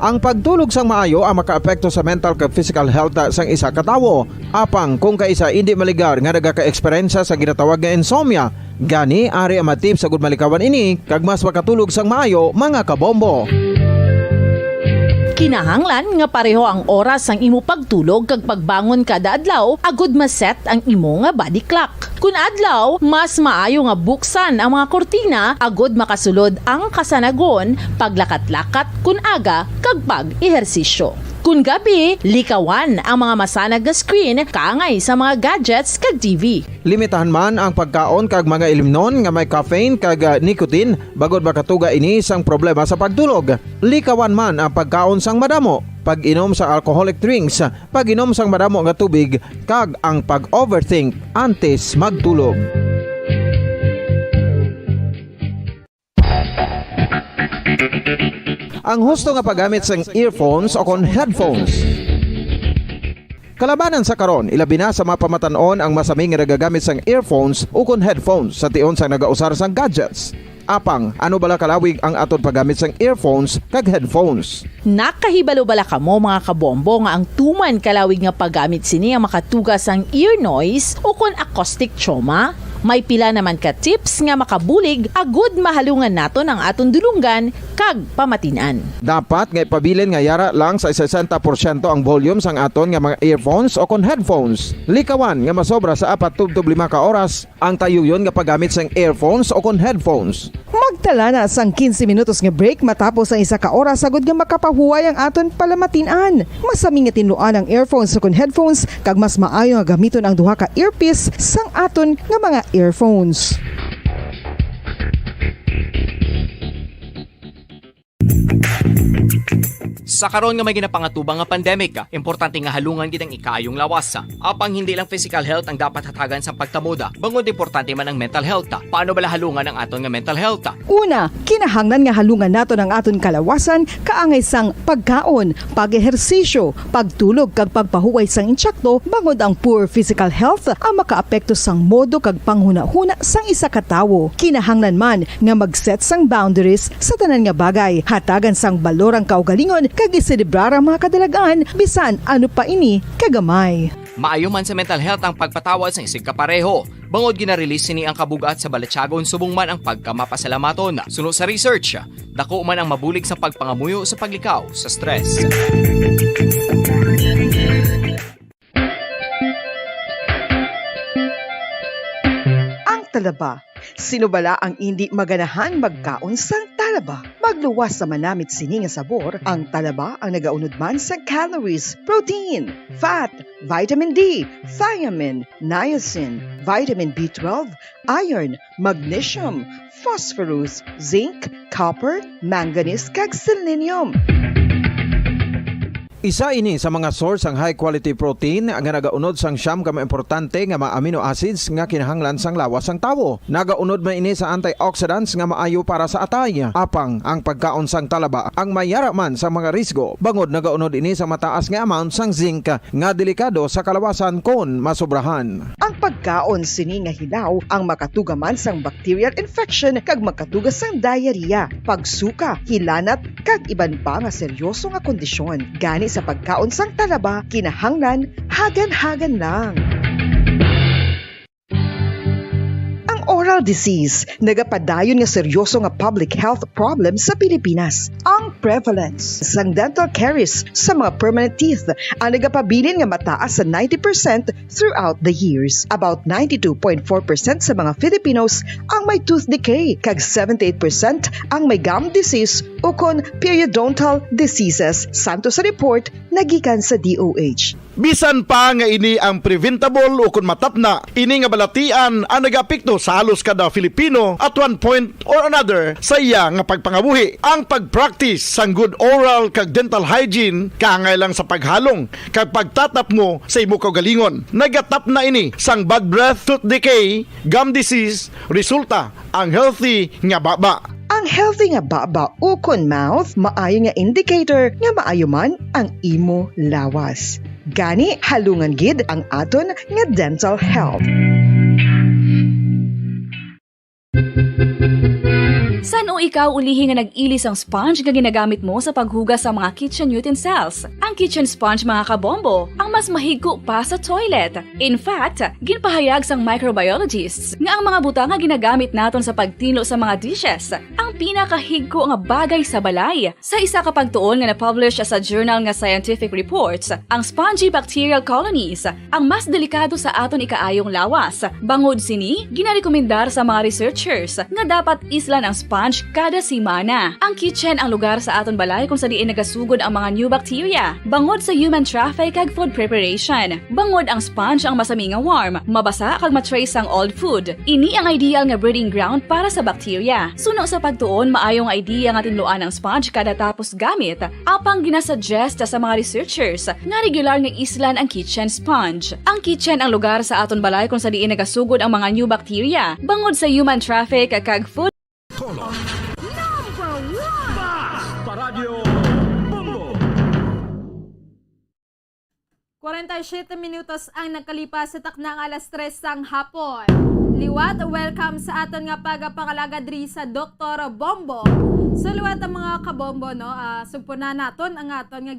Ang pagtulog sang maayo ang makaapekto sa mental kag physical health sang isa ka tawo. Apang kung kaisa hindi maligar nga nagaka-eksperyensya sa ginatawag nga insomnia, gani ari ang matip sagud malikawan ini kag mas makatulog sang maayo mga kabombo. Kinahanglan nga pareho ang oras ang imo pagtulog kag pagbangon kada adlaw agud maset ang imo nga body clock. Kun adlaw, mas maayo nga buksan ang mga kortina agud makasulod ang kasanagon, paglakat-lakat kun aga kag pag-ehersisyo. Kun gabi, likawan ang mga masanag nga screen kaangay sa mga gadgets kag TV. Limitahan man ang pagkaon kag mga ilimnon nga may caffeine kag nicotine bagod makatuga ini sang problema sa pagtulog. Likawan man ang pagkaon sang madamo, pag-inom sa alcoholic drinks, pag-inom sang madamo nga tubig kag ang pag-overthink antes magtulog. Ang husto nga paggamit sang earphones o kon headphones. Kalabanan sa karon, ilabi na sa mga pamatanon ang masaming nga nagagamit sang earphones o kon headphones sa tion sang nagausar sang gadgets. Apang, ano bala kalawig ang aton paggamit sang earphones kag headphones? Nakahibalo bala kamo mga kabombo nga ang tuman kalawig nga paggamit sini ang makatugas ang ear noise o kon acoustic trauma? May pila naman ka tips nga makabulig agud mahalungan naton ang aton dulunggan kag pamatinan. Dapat nga ipabilin nga yara lang sa 60% ang volume sang aton nga mga earphones o kon headphones. Likawan nga masobra sa 4-5 ka oras ang tayuyon nga paggamit sang earphones o kon headphones. Magtala na sang 15 minutos nga break matapos ang 1 ka oras sagud nga makapahuway ang aton palamatinan. Masami nga tinluan ang earphones o kon headphones kag mas maayo nga gamiton ang duha ka earpiece sang aton nga mga earphones. Sa karon nga may ginapangatubang nga pandemic, importante nga halungan gid ang ikayong lawas. Apang hindi lang physical health ang dapat hatagan sa pagtamuda, bangod importante man ang mental health. Paano bala halungan ang aton nga mental health? Una, kinahanglan nga halungan naton ang aton kalawasan kaangay sang pagkaon, pag-ehersisyo, pagtulog kag pagpahuway sang insyakto bangod ang poor physical health ang makaapekto sang modo kag panghuna-huna sang isa ka tawo. Kinahanglan man nga mag-set sang boundaries sa tanan nga bagay, hatagan sang balorang kaugalingon kag iselebrar ang mga kadalagan bisan ano pa ini kagamay. Maayo man sa mental health ang pagpatawad sa isig kapareho. Bangod gina-release sini ang kabugat sa Balechagon subong man ang pagkamapasalamaton. Suno sa research, dako man ang mabulig sa pagpangamuyo sa paglikaw sa stress. talaba. Sino bala ang hindi maganahan magkaon sang talaba? Magluwas sa manamit sini nga sabor, ang talaba ang nagaunod man sa calories, protein, fat, vitamin D, thiamine, niacin, vitamin B12, iron, magnesium, phosphorus, zinc, copper, manganese kag selenium. Isa ini sa mga source ang high quality protein nga nagaunod sang siyam ka importante nga mga amino acids nga kinahanglan sang lawas sang tawo. Nagaunod man ini sa antioxidants nga maayo para sa atay. Apang ang pagkaon sang talaba ang mayara man sa mga risgo. Bangod nagaunod ini sa mataas nga amount sang zinc nga delikado sa kalawasan kon masobrahan. Ang pagkaon sini nga hilaw ang makatugaman sang bacterial infection kag makatuga sang diarrhea, pagsuka, hilanat kag iban pa nga seryoso nga kondisyon. Gani sa pagkaon sang talaba, kinahanglan hagan-hagan lang. Oral disease, nagapadayon nga seryoso nga public health problem sa Pilipinas. Ang prevalence sang dental caries sa mga permanent teeth ang nagapabilin nga mataas sa 90% throughout the years. About 92.4% sa mga Filipinos ang may tooth decay, kag 78% ang may gum disease o kon periodontal diseases, santo sa report nagikan sa DOH. Bisan pa nga ini ang preventable o kung matapna, ini nga balatian ang nagapikto sa halos kada Filipino at one point or another sa iya nga pagpangabuhi. Ang pag-practice sang good oral kag dental hygiene kaangay sa paghalong kag pagtatap mo sa imo kaugalingon. Nagatap na ini sang bad breath, tooth decay, gum disease, resulta ang healthy nga baba. Ang healthy nga baba o kon mouth, maayo nga indicator nga maayo man ang imo lawas. Gani halungan gid ang aton nga dental health. San o ikaw ulihi nga nag-ilis ang sponge nga ginagamit mo sa paghugas sa mga kitchen utensils? Ang kitchen sponge mga kabombo, ang mas mahigko pa sa toilet. In fact, ginpahayag sang microbiologists nga ang mga butang nga ginagamit naton sa pagtilo sa mga dishes ang pinakahigko nga bagay sa balay. Sa isa ka pagtuon nga na-publish sa journal nga Scientific Reports, ang spongy bacterial colonies ang mas delikado sa aton ikaayong lawas. Bangod sini, ginarekomendar sa mga researchers nga dapat islan ang sponge kada simana. Ang kitchen ang lugar sa aton balay kung sa diin nagasugod ang mga new bacteria. Bangod sa human traffic kag food preparation. Bangod ang sponge ang masami nga warm, mabasa kag matrace ang old food. Ini ang ideal nga breeding ground para sa bacteria. Suno sa pagtuon, maayong idea nga tinluan ang sponge kada tapos gamit. Apang ginasuggest sa mga researchers nga regular nga islan ang kitchen sponge. Ang kitchen ang lugar sa aton balay kung sa diin nagasugod ang mga new bacteria. Bangod sa human traffic kag food Number 1! Basta Radio Bongo! 47 minutos ang nagkalipas sa taknang alas 3 sang hapon. Liwat, welcome sa aton nga pagpangalaga diri sa Dr. Bombo. So liwat ang mga kabombo, no, sugpunan naton ang aton nga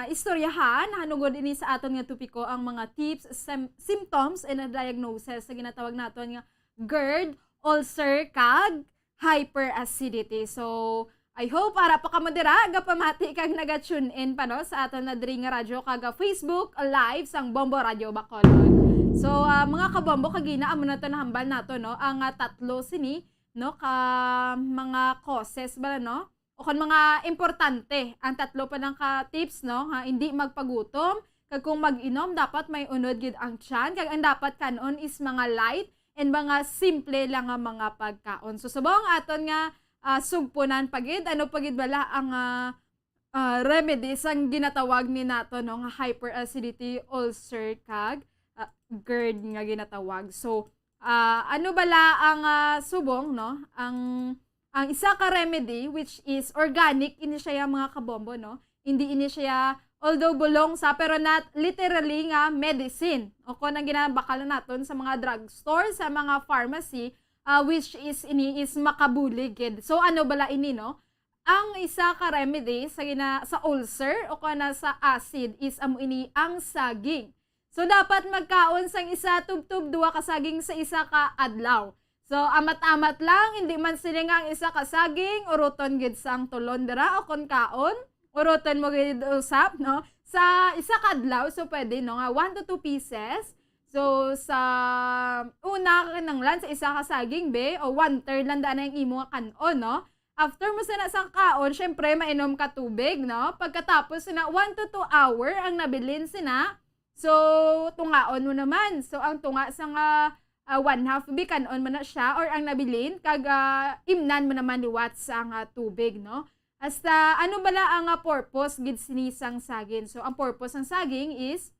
istoryahan hanungod ini sa aton nga topiko ang mga tips, symptoms and diagnosis sa ginatawag naton nga GERD, ulcer kag hyperacidity. So I hope para pa kamo dira gapamati kag naga-tune in pa no sa aton na diri nga radyo kag Facebook live sang Bombo Radio Bacolod. So mga kabombo kagina amo na to nahambal nato no ang tatlo sini no ka mga causes bala no o kan mga importante ang tatlo pa lang ka tips no ha, hindi magpagutom kag kung mag-inom dapat may unod gid ang tiyan kag ang dapat kanon is mga light and mga simple lang nga mga pagkaon. So subong aton nga sugpunan pagid ano pagid bala ang remedies ang ginatawag ni nato no nga hyperacidity, ulcer kag GERD nga ginatawag. So ano bala ang subong no ang isa ka remedy which is organic ini siya mga kabombo no. Hindi ini siya although bulong sa pero not literally nga medicine. O kung ang ginabakal naton sa mga drugstore, sa mga pharmacy, which is ini is makabuligid. So ano bala ini no? Ang isa ka remedy sa ulcer o kung sa acid is amo ini ang saging. So dapat magkaon sang isa tub-tub duwa ka saging sa isa ka adlaw. So amat-amat lang hindi man siling ang isa ka saging uruton gid sang tulon dira o kon kaon. Urutan mo gid usap no sa isa kadlaw so pwede no nga 1 to 2 pieces So sa una kinanglan sa isa ka saging be o 1/3 lang daan ang imo nga kanon, no? After mo sana sa kaon, syempre mainom ka tubig, no? Pagkatapos sina 1 to 2 hour ang nabilin sina. So tungaon mo naman. So ang tunga sa nga 1/2 bi kanon mo na siya or ang nabilin kag imnan mo naman liwat sa nga tubig, no? Hasta ano bala ang purpose gid sinisang saging. So ang purpose ng saging is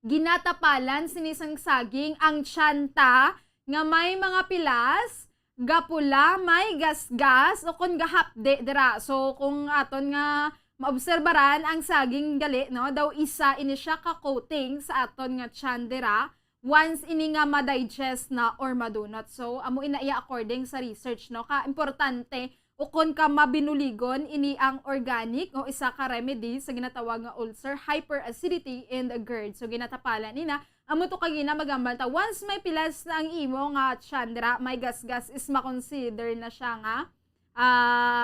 ginatapalan sinisang saging ang tiyanta nga may mga pilas, gapula, may gasgas o kung gahapde dira. So kung aton nga maobserbaran ang saging gali, no, daw isa ini siya ka coating sa aton nga tiyan dira once ini nga ma-digest na or madunot. So amo ina iya according sa research, no, ka importante o kung ka mabinuligon ini ang organic o isa ka remedy sa ginatawag nga ulcer, hyperacidity and GERD. So ginatapalan nina amo to kagina magambal ta once may pilas na ang imo nga tiyan may gasgas is ma-consider na siya nga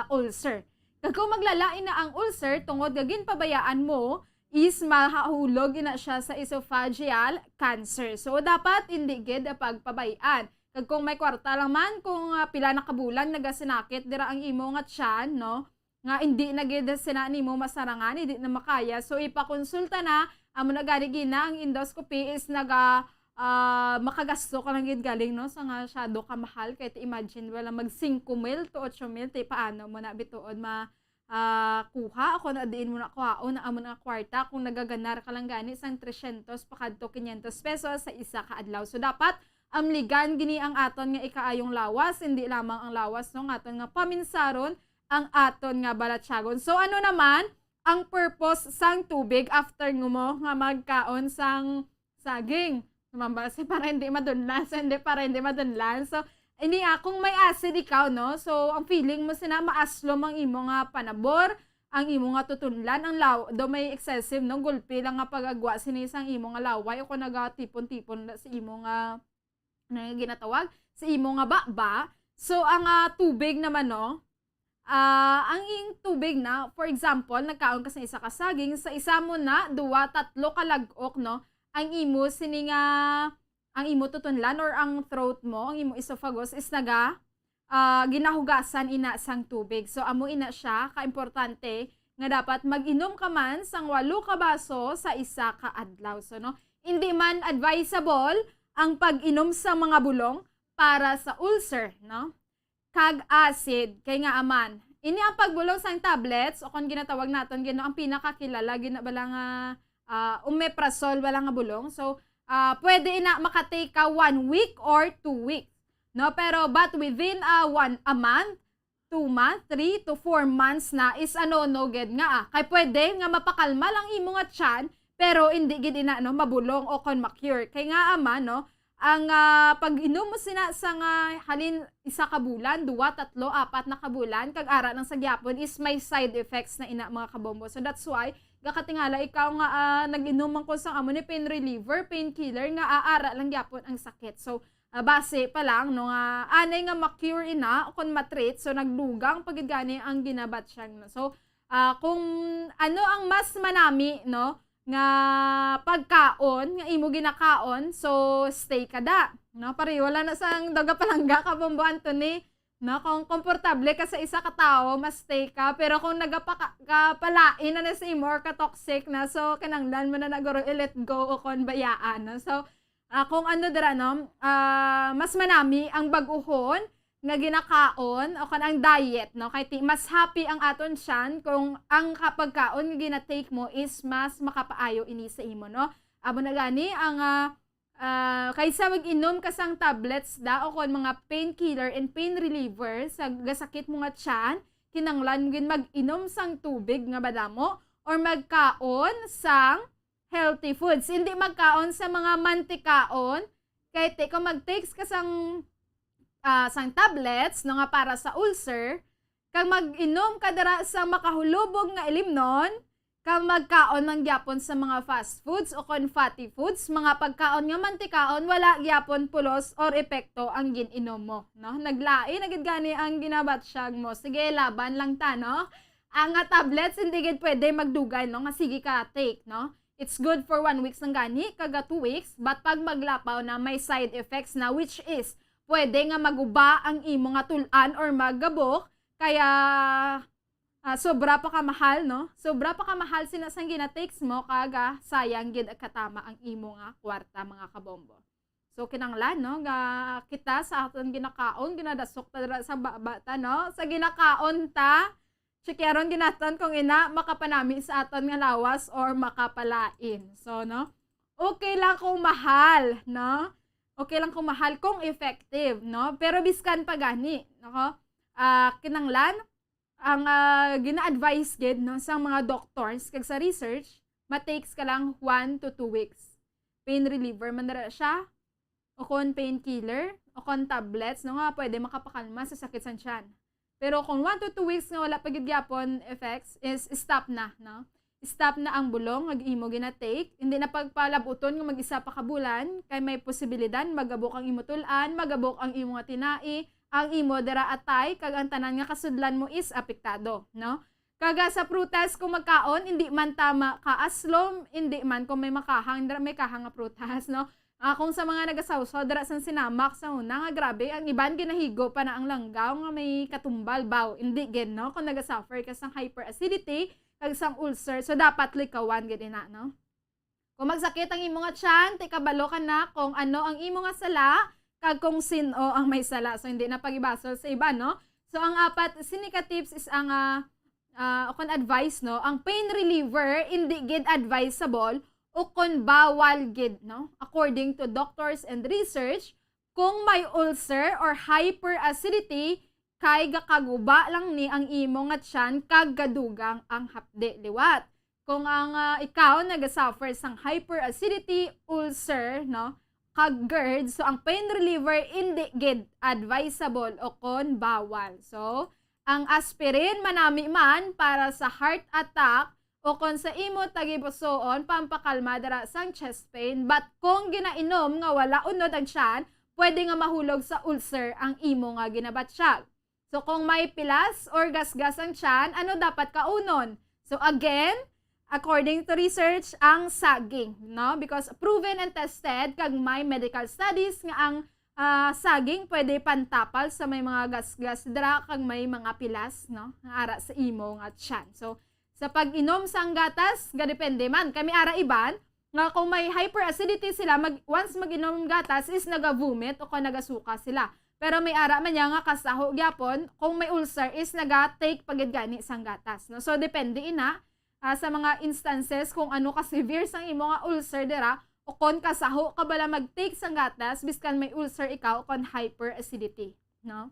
ulcer. Kag kung maglalain na ang ulcer tungod gagin pabayaan mo is mahahulog ina siya sa esophageal cancer. So dapat hindi gid pagpabayaan. Kag kung may kwarta lang man, kung pila na kabulan nagasinakit dira ang imo nga tiyan, no, nga hindi na gid sina nimo masarangan, hindi na makaya, so ipakonsulta na amo na gani gina ang endoscopy is makagasto ka lang gid galing, no, sa nga syado ka mahal kay imagine wala mag 5,000 to 8,000 ti paano mo na bituod kuha ako na diin mo na kuhaon na amo na kwarta kung nagaganar ka lang gani sang 300 pakadto 500 pesos sa isa ka adlaw. So dapat amligan gini ang aton nga ikaayong lawas, hindi lamang ang lawas no, aton nga paminsaron ang aton nga balatsagon. So ano naman ang purpose sang tubig after mo nga magkaon sang saging? Mambase para hindi madunlan, para hindi madunlan. So ini kung may acid ikaw, no, so ang feeling mo sina maaslom ang imo nga panabor, ang imo nga tutunlan, ang daw may excessive no gulpi lang nga pagagwa sinisang imo nga laway o kung nagatipon-tipon sa imo nga na ginatawag sa imo nga baba. So ang tubig naman, no, ang ing tubig na, for example, nagkaon ka sa isa ka saging, sa isa mo na 2-3 kalagok, no, ang imo sini nga ang imo tutunlan or ang throat mo, ang imo esophagus is ginahugasan ina sang tubig. So amo ina siya kaimportante nga dapat mag-inom ka man sang 8 ka baso sa isa ka adlaw. So no, hindi man advisable ang pag-inom sa mga bulong para sa ulcer, no? Kag acid, kay nga aman. Ini ang pagbulong sang tablets o kung ginatawag naton gino ang pinakakilala ginabala nga omeprazole wala nga bulong. So pwede ina makatake ka 1 week or 2 weeks, no? Pero but within a month, 2 months, 3 to 4 months na is no ged nga kay pwede nga mapakalma lang imo nga tiyan pero hindi gid ina no mabulong o kon ma-cure. Kay nga ama, no, ang pag-inom mo sina sa nga halin isa ka bulan, 2, 3, 4 na kabulan kag ara ng sagyapon is may side effects na ina mga kabombo. So that's why gakatingala ikaw nga nag-inom man ko sang amo ni pain reliever, painkiller nga aara lang gyapon ang sakit. So base pa lang no nga anay nga ma-cure ina o kon ma-treat, so nagdugang pagid gani ang ginabat siya. No? So kung ano ang mas manami, no, nga pagkaon nga imo ginakaon, so stay kada, no, pare wala na sang daga palangga ka bomboan to ni, no, kung komportable ka sa isa ka tao mas stay ka, pero kung nagapalain na sa imo or ka toxic na, so kinanglan mo na naguro i-let go o kon bayaan, no. So kung ano dira, no, mas manami ang baguhon nga ginakaon o kan ang diet, no, kay mas happy ang aton siyan kung ang kapagkaon nga ginatake mo is mas makapaayo ini sa imo, no. Amo na gani ang kaysa mag-inom ka sang tablets da o kon mga painkiller and pain reliever sa gasakit mo nga tiyan, kinanglan gin mag-inom sang tubig nga badamo or magkaon sang healthy foods. Hindi magkaon sa mga mantikaon kay kung mag-takes ka sang tablets no nga para sa ulcer, kag mag-inom ka dara sa makahulubog nga ilimnon, kag magkaon ng gyapon sa mga fast foods o kon fatty foods, mga pagkaon nga mantikaon, wala gyapon pulos or epekto ang gininom mo, no? Naglain na gid gani ang ginabatsyag mo. Sige, laban lang ta, no? Ang tablets hindi gid pwede magdugay, no, nga sige ka take, no? it's good for 1 week ng gani, kaga 2 weeks, but pag maglapaw na may side effects na, which is, pwede nga maguba ang imo nga tulan or magabok, kaya sobra pa ka mahal, no? Sobra pa ka mahal sinasang ginatakes mo, kaga sayang gid katama ang imo nga kwarta, mga kabombo. So kinanglan, no, nga kita sa aton ginakaon, ginadasok ta sa bata, no, sa ginakaon ta, chikeron ginatan kung ina makapanami sa aton nga lawas or makapalain. So, no, okay lang kung mahal, no, okay lang kung mahal kung effective, no, pero biskan pa gani, no, kinanglan, ang gina-advise gid, no, sa mga doctors kag sa research, matakes ka lang 1 to 2 weeks. Pain reliever man dara siya, o kon painkiller, o kon tablets, no nga, pwede makapakalma sa sakit sa tiyan. Pero kung 1 to 2 weeks nga wala pa gid gyapon effects, is stop na, no? Stop na ang bulong, ag-imo ginatake. Hindi na pagpalabuton nga mag-isa pa ka bulan, kay may posibilidad, magabok ang imo tulan, magabok ang imo nga tinai, ang imo dara atay, kag ang tanan nga kasudlan mo is apektado, no? Kaga sa prutas kung magkaon, hindi man tama ka aslom, hindi man kung may makahang, dara may kahang nga prutas, no? Kung sa mga nagasawsaw, dara sang sinamak sa una, nga grabe, ang iban ginahigo pa na ang langgaw, nga may katumbal, baw, hindi gen, no? Kung nagasuffer ka sang hyperacidity, kag sang ulcer, so dapat likawan gid na, no? Kung magsakit ang imo nga tiyan, tikabalo ka na kung ano ang imo nga sala, kag kung sino ang may sala. So hindi na pagibasol sa iba, no? So ang apat sinika tips is ang kung advice, no, ang pain reliever hindi gid advisable o kung bawal gid, no? According to doctors and research, kung may ulcer or hyperacidity, kay gakaguba lang ni ang imo nga tiyan kag gadugang ang hapde liwat. Kung ang ikaw nagasuffer sang hyperacidity, ulcer, no, kag GERD, so ang pain reliever hindi gid advisable o kon bawal. So, ang aspirin manami man para sa heart attack o kon sa imo tagipusoon pampakalma dara sang chest pain, but kung ginainom nga wala unod ang tiyan, pwede nga mahulog sa ulcer ang imo nga ginabatsyag. So kung may pilas or gasgas ang tiyan, ano dapat kaunon? So again, according to research, ang saging, no? Because proven and tested kag may medical studies nga ang saging pwede pantapal sa may mga gasgas dra kag may mga pilas, no? Nga ara sa imo nga tiyan. So sa pag-inom sang gatas, gadepende man. Kami ara iban, nga kung may hyperacidity sila, once mag-inom gatas is naga-vomit o kung nagasuka sila. Pero may ara man niya nga kasaho gyapon, kung may ulcer is naga-take pagid gani sang gatas. No? So depende ina sa mga instances kung ano ka severe sang imo nga ulcer dira, o kung kasaho ka bala mag-take sang gatas, biskan may ulcer ikaw o kung hyperacidity. No?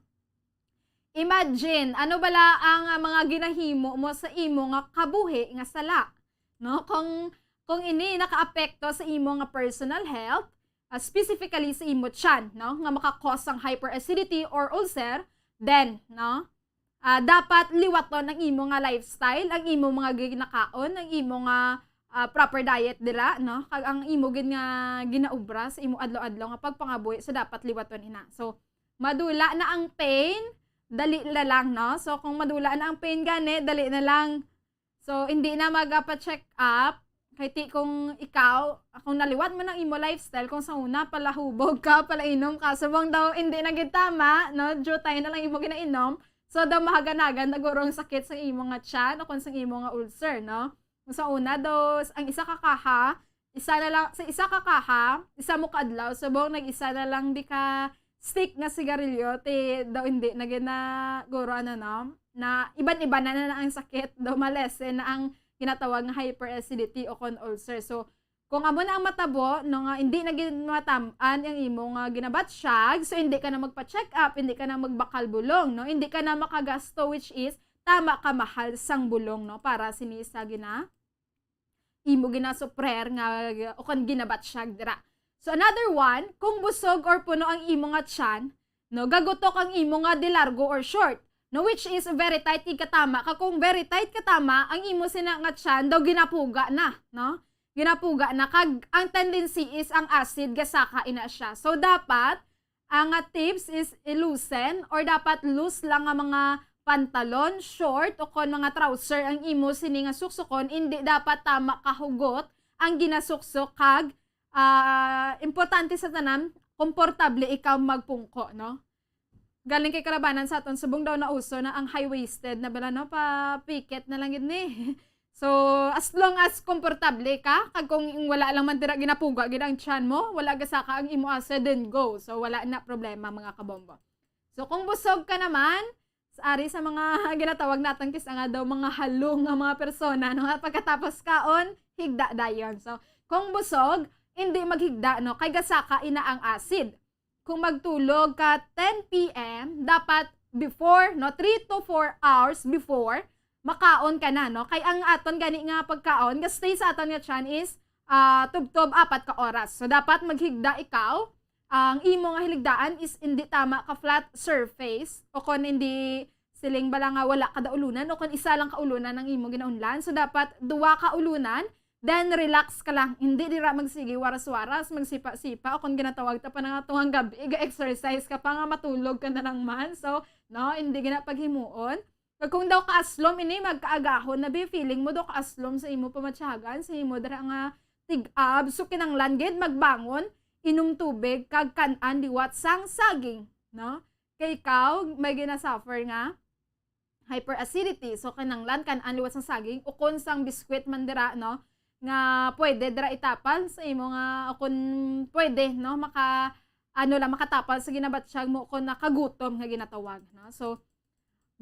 Imagine, ano bala ang mga ginahimo mo sa imo nga kabuhi nga sala, no? Kung ini nakaapekto sa imo nga personal health, specifically sa imo tiyan, no? Nga maka-cause ang hyperacidity or ulcer, then, no? Dapat liwaton ang imo nga lifestyle, ang imo mga ginakaon, ang imo nga proper diet dira, no? Kag ang imo gid nga ginaubra sa imo adlaw-adlaw nga pagpangabuhi, so dapat liwaton ina. So, madula na ang pain, dali na lang, no? So, kung madula na ang pain gani, dali na lang. So, hindi na magpa-check up. Kahit kung ikaw, kung naliwat mo ng imo lifestyle, kung sa una, palahubog ka, palainom ka, sabang daw, hindi na gitama, no? Jutay na lang imo ginainom. So, daw mahaganagan, nagurong sakit sa imo nga tiyan, o kung sa imo nga ulcer, no? Kung sa una, daw, ang isa kakaha, isa na lang, sa isa kakaha, isa mo kaadlaw, sabang nag-isa na lang di ka stick nga sigarilyo, daw hindi, guro ano, no? Na iban-iba na ang sakit, daw malesen na ang ginatawag nga hyperacidity o kon ulcer. So, kung amo na ang matabo, no, nga hindi na ginatamaan ang imo nga ginabatsyag, so hindi ka na magpa-check up, hindi ka na magbakal bulong, no? Hindi ka na makagasto, which is, tama ka mahal sang bulong, no? Para sinisa imo ginasuprer nga o kon ginabatsyag dira. So another one, kung busog or puno ang imo nga tiyan, no, gagutok ang imo nga dilargo or short, no, which is very tight ikatama. Kung very tight katama, ang imo sina nga tiyan daw ginapuga na, no? Ginapuga na kag ang tendency is ang acid gasaka ina siya. So dapat ang tips is loosen or dapat loose lang ang mga pantalon, short o kon mga trouser ang imo sini nga suksukon, hindi dapat tama kahugot ang ginasuksok kag importante sa tanan, komportable ikaw magpungko, no? Galing kay kalabanan sa aton subong daw na uso na ang high-waisted na bala no pa piket na lang gid ni. So as long as komportable ka, kag kung wala lang man dira ginapuga gid ang tiyan mo, wala gasaka ang imo asa, then go. So wala na problema mga kabombo. So kung busog ka naman, ari sa mga ginatawag natin kis nga daw mga halong nga mga persona no, at pagkatapos kaon higda dayon. So kung busog, hindi maghigda no, kay gasaka ina ang acid. Kung magtulog ka 10 p.m., dapat before, no, 3 to 4 hours before, makaon ka na, no? Kay ang aton gani nga pagkaon, stay sa aton nga tiyan is tubtob 4 ka oras. So, dapat maghigda ikaw, ang imo nga hiligdaan is hindi tama ka flat surface, o kung hindi siling bala nga wala kada ulunan, o kung isa lang ka ulunan ang imo ginaunlan. So, dapat 2 ka ulunan, then relax ka lang, hindi dira magsige waras-waras, magsipa-sipa, o kung ginatawag ta pa nga tuwang gabi, exercise ka pa nga matulog ka na lang man. So, no, hindi gina paghimuon. Kung daw kaaslom ini magkaagahon na be feeling mo daw kaaslom sa imo pamatsyagan, sa imo dira nga tig-ab, so kinanglan gid magbangon, inom tubig kag kan-an liwat sang saging, no? Kay ikaw may ginasuffer nga hyperacidity, so kinanglan kan-an liwat sang saging, o kun sang biskwit man dira, no? Nga pwede dira itapal sa imo nga kung pwede no makatapal sa ginabatsyag mo kung nakagutom nga ginatawag, no? So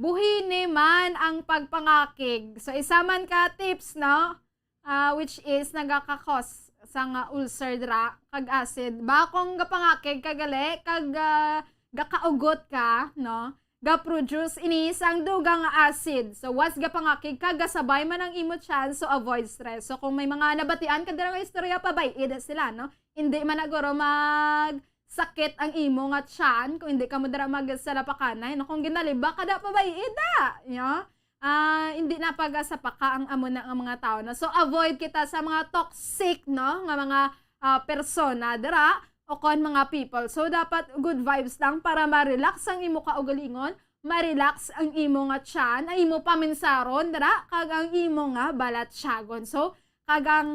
buhini man ang pagpangakig. So isa man ka tips, no, which is nagakakos sa nga ulcer dira kag acid ba kung gapangakig kagali kag gakaugot ka, no, ga-produce ini isang dugang acid. So, once gapangakig ka, gasabay man ang imo tiyan, so avoid stress. So, kung may mga nabatian ka dira nga istorya, pabayid sila, no? Hindi man naguro magsakit ang imo nga tiyan, kung hindi ka mo dira magsalapakanay, no? Kung ginaliba ka da, pabayid da, no? Hindi na pagasapaka ang amo na ang mga tao, no? So, avoid kita sa mga toxic, no? Nga mga persona dira, o kon mga people. So, dapat good vibes lang para ma-relax ang imo kaugalingon, ma-relax ang imo nga tiyan, ang imo paminsaron, dara, kag ang imo nga balatsyagon. So, kag ang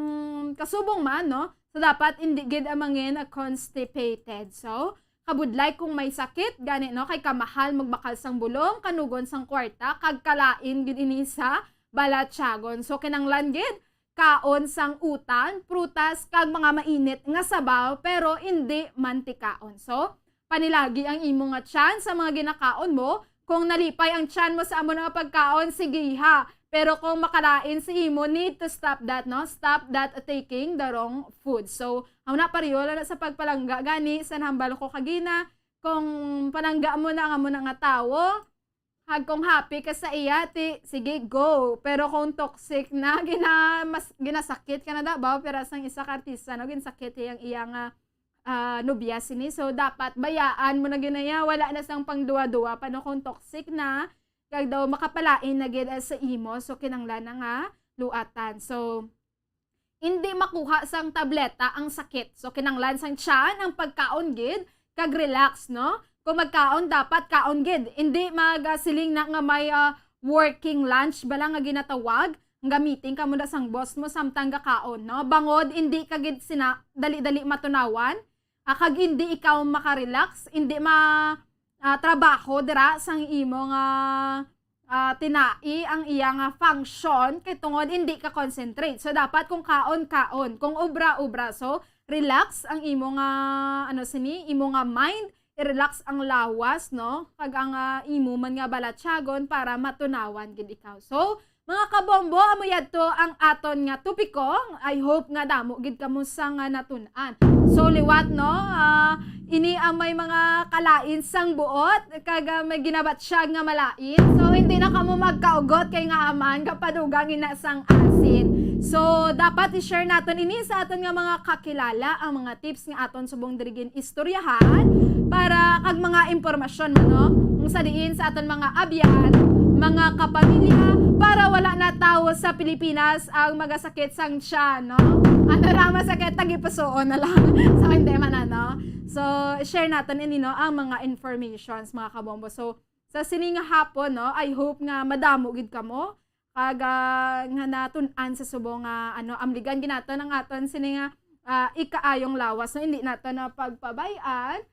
kasubong man, no? So, dapat hindi gid amangin constipated. So, kabudlay kung may sakit, gani, no? Kay kamahal magbakal sang bulong, kanugon sang kwarta, kag kalain gid ini sa balatsyagon. So, kinanglan gid kaon sang utan, prutas, kag mga mainit nga sabaw, pero hindi mantikaon. So, panilagi ang imo nga tiyan sa mga ginakaon mo. Kung nalipay ang tiyan mo sa amo nga pagkaon, sige ha. Pero kung makalain si imo, need to stop that, no? Stop that taking the wrong food. So, ang napariola na sa pagpalangga, gani, sa hambal ko kagina, kung palangga mo na nga tawo, kung happy ka sa iya, sige, go. Pero kung toxic na, ginasakit ka na daw, pero sang isa ka artista, no, ginasakit yung iyang nobya sini. So, dapat bayaan mo na ginaya, wala na sang pangduwa-duwa. Paano kung toxic na, kag daw makapalain na gid sa imo, so kinanglan na nga luatan. So, hindi makuha sang tableta ang sakit. So, kinanglan sang tiyan ang pagkaon gid, kag relax, no? Kung magkaon, dapat kaon gid. Hindi magasiling na nga may working lunch bala nga ginatawag, nga meeting ka muna sang boss mo samtang gakaon, no? Bangod, hindi ka gid dali-dali matunawan, kag hindi ikaw makarelax, hindi trabaho dira sang imo nga tinai ang iyang function, kay tungod hindi ka concentrate. So, dapat kung kaon, kung obra. So, relax ang imo nga, imo nga mind, i-relax ang lawas, no? Kag ang imo man nga balatsyagon para matunawan gid ikaw. So, mga kabombo, amo yadto ang aton nga tupiko. I hope nga damo gid kamo sa nga natun-an. So, liwat, no? Ini ang may mga kalain sang buot, kag may ginabatsyag nga malain. So, hindi na kamo magkaugot kay nga aman kapadugang ina sang asin. So, dapat i-share naton ini sa aton nga mga kakilala ang mga tips nga aton subong dirigin istoryahan para kag mga impormasyon mo, no? Kung sa diin sa aton mga abyan, mga kapamilya, para wala na tawo sa Pilipinas ang magasakit sang tiyan, no? Ano lang masakit, tagipusoon na lang. So, hindi man, ano? So, share natin ini, no, ang mga informations, mga kabombo. So, sa sining hapon, no, I hope nga madamo gid kamo, kag nga natun-an sa subong nga amligan ginaton ang aton sini nga ikaayong lawas no hindi nato na pagpabayan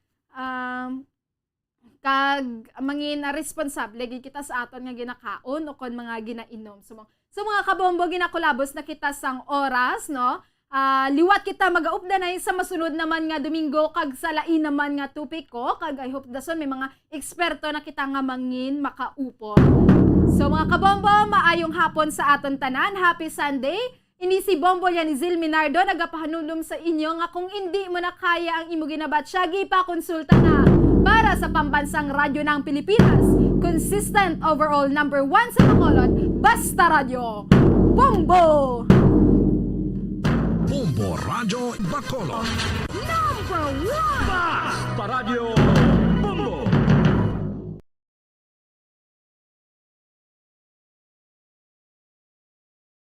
kag mangin responsable gid kita sa aton nga ginakaon o kon mga ginainom so mga kabombo ginakulabos na kita sang oras no. Liwat kita magaupdanay sa masunod naman nga Domingo kag sa lain naman nga tupiko kag I hope dason may mga eksperto na kita nga mangin makaupo. So mga kabombo, maayong hapon sa aton tanan. Happy Sunday. Ini si Bombo yan ni Zil Minardo nagapahanulom sa inyo nga kung hindi mo na kaya ang imo ginabatsyagi pa konsulta na para sa pambansang radyo ng Pilipinas. Consistent overall number 1 sa Bacolod, Basta Radio. Bombo! Bombo Radio Bacolod. Number 1! Basta Radio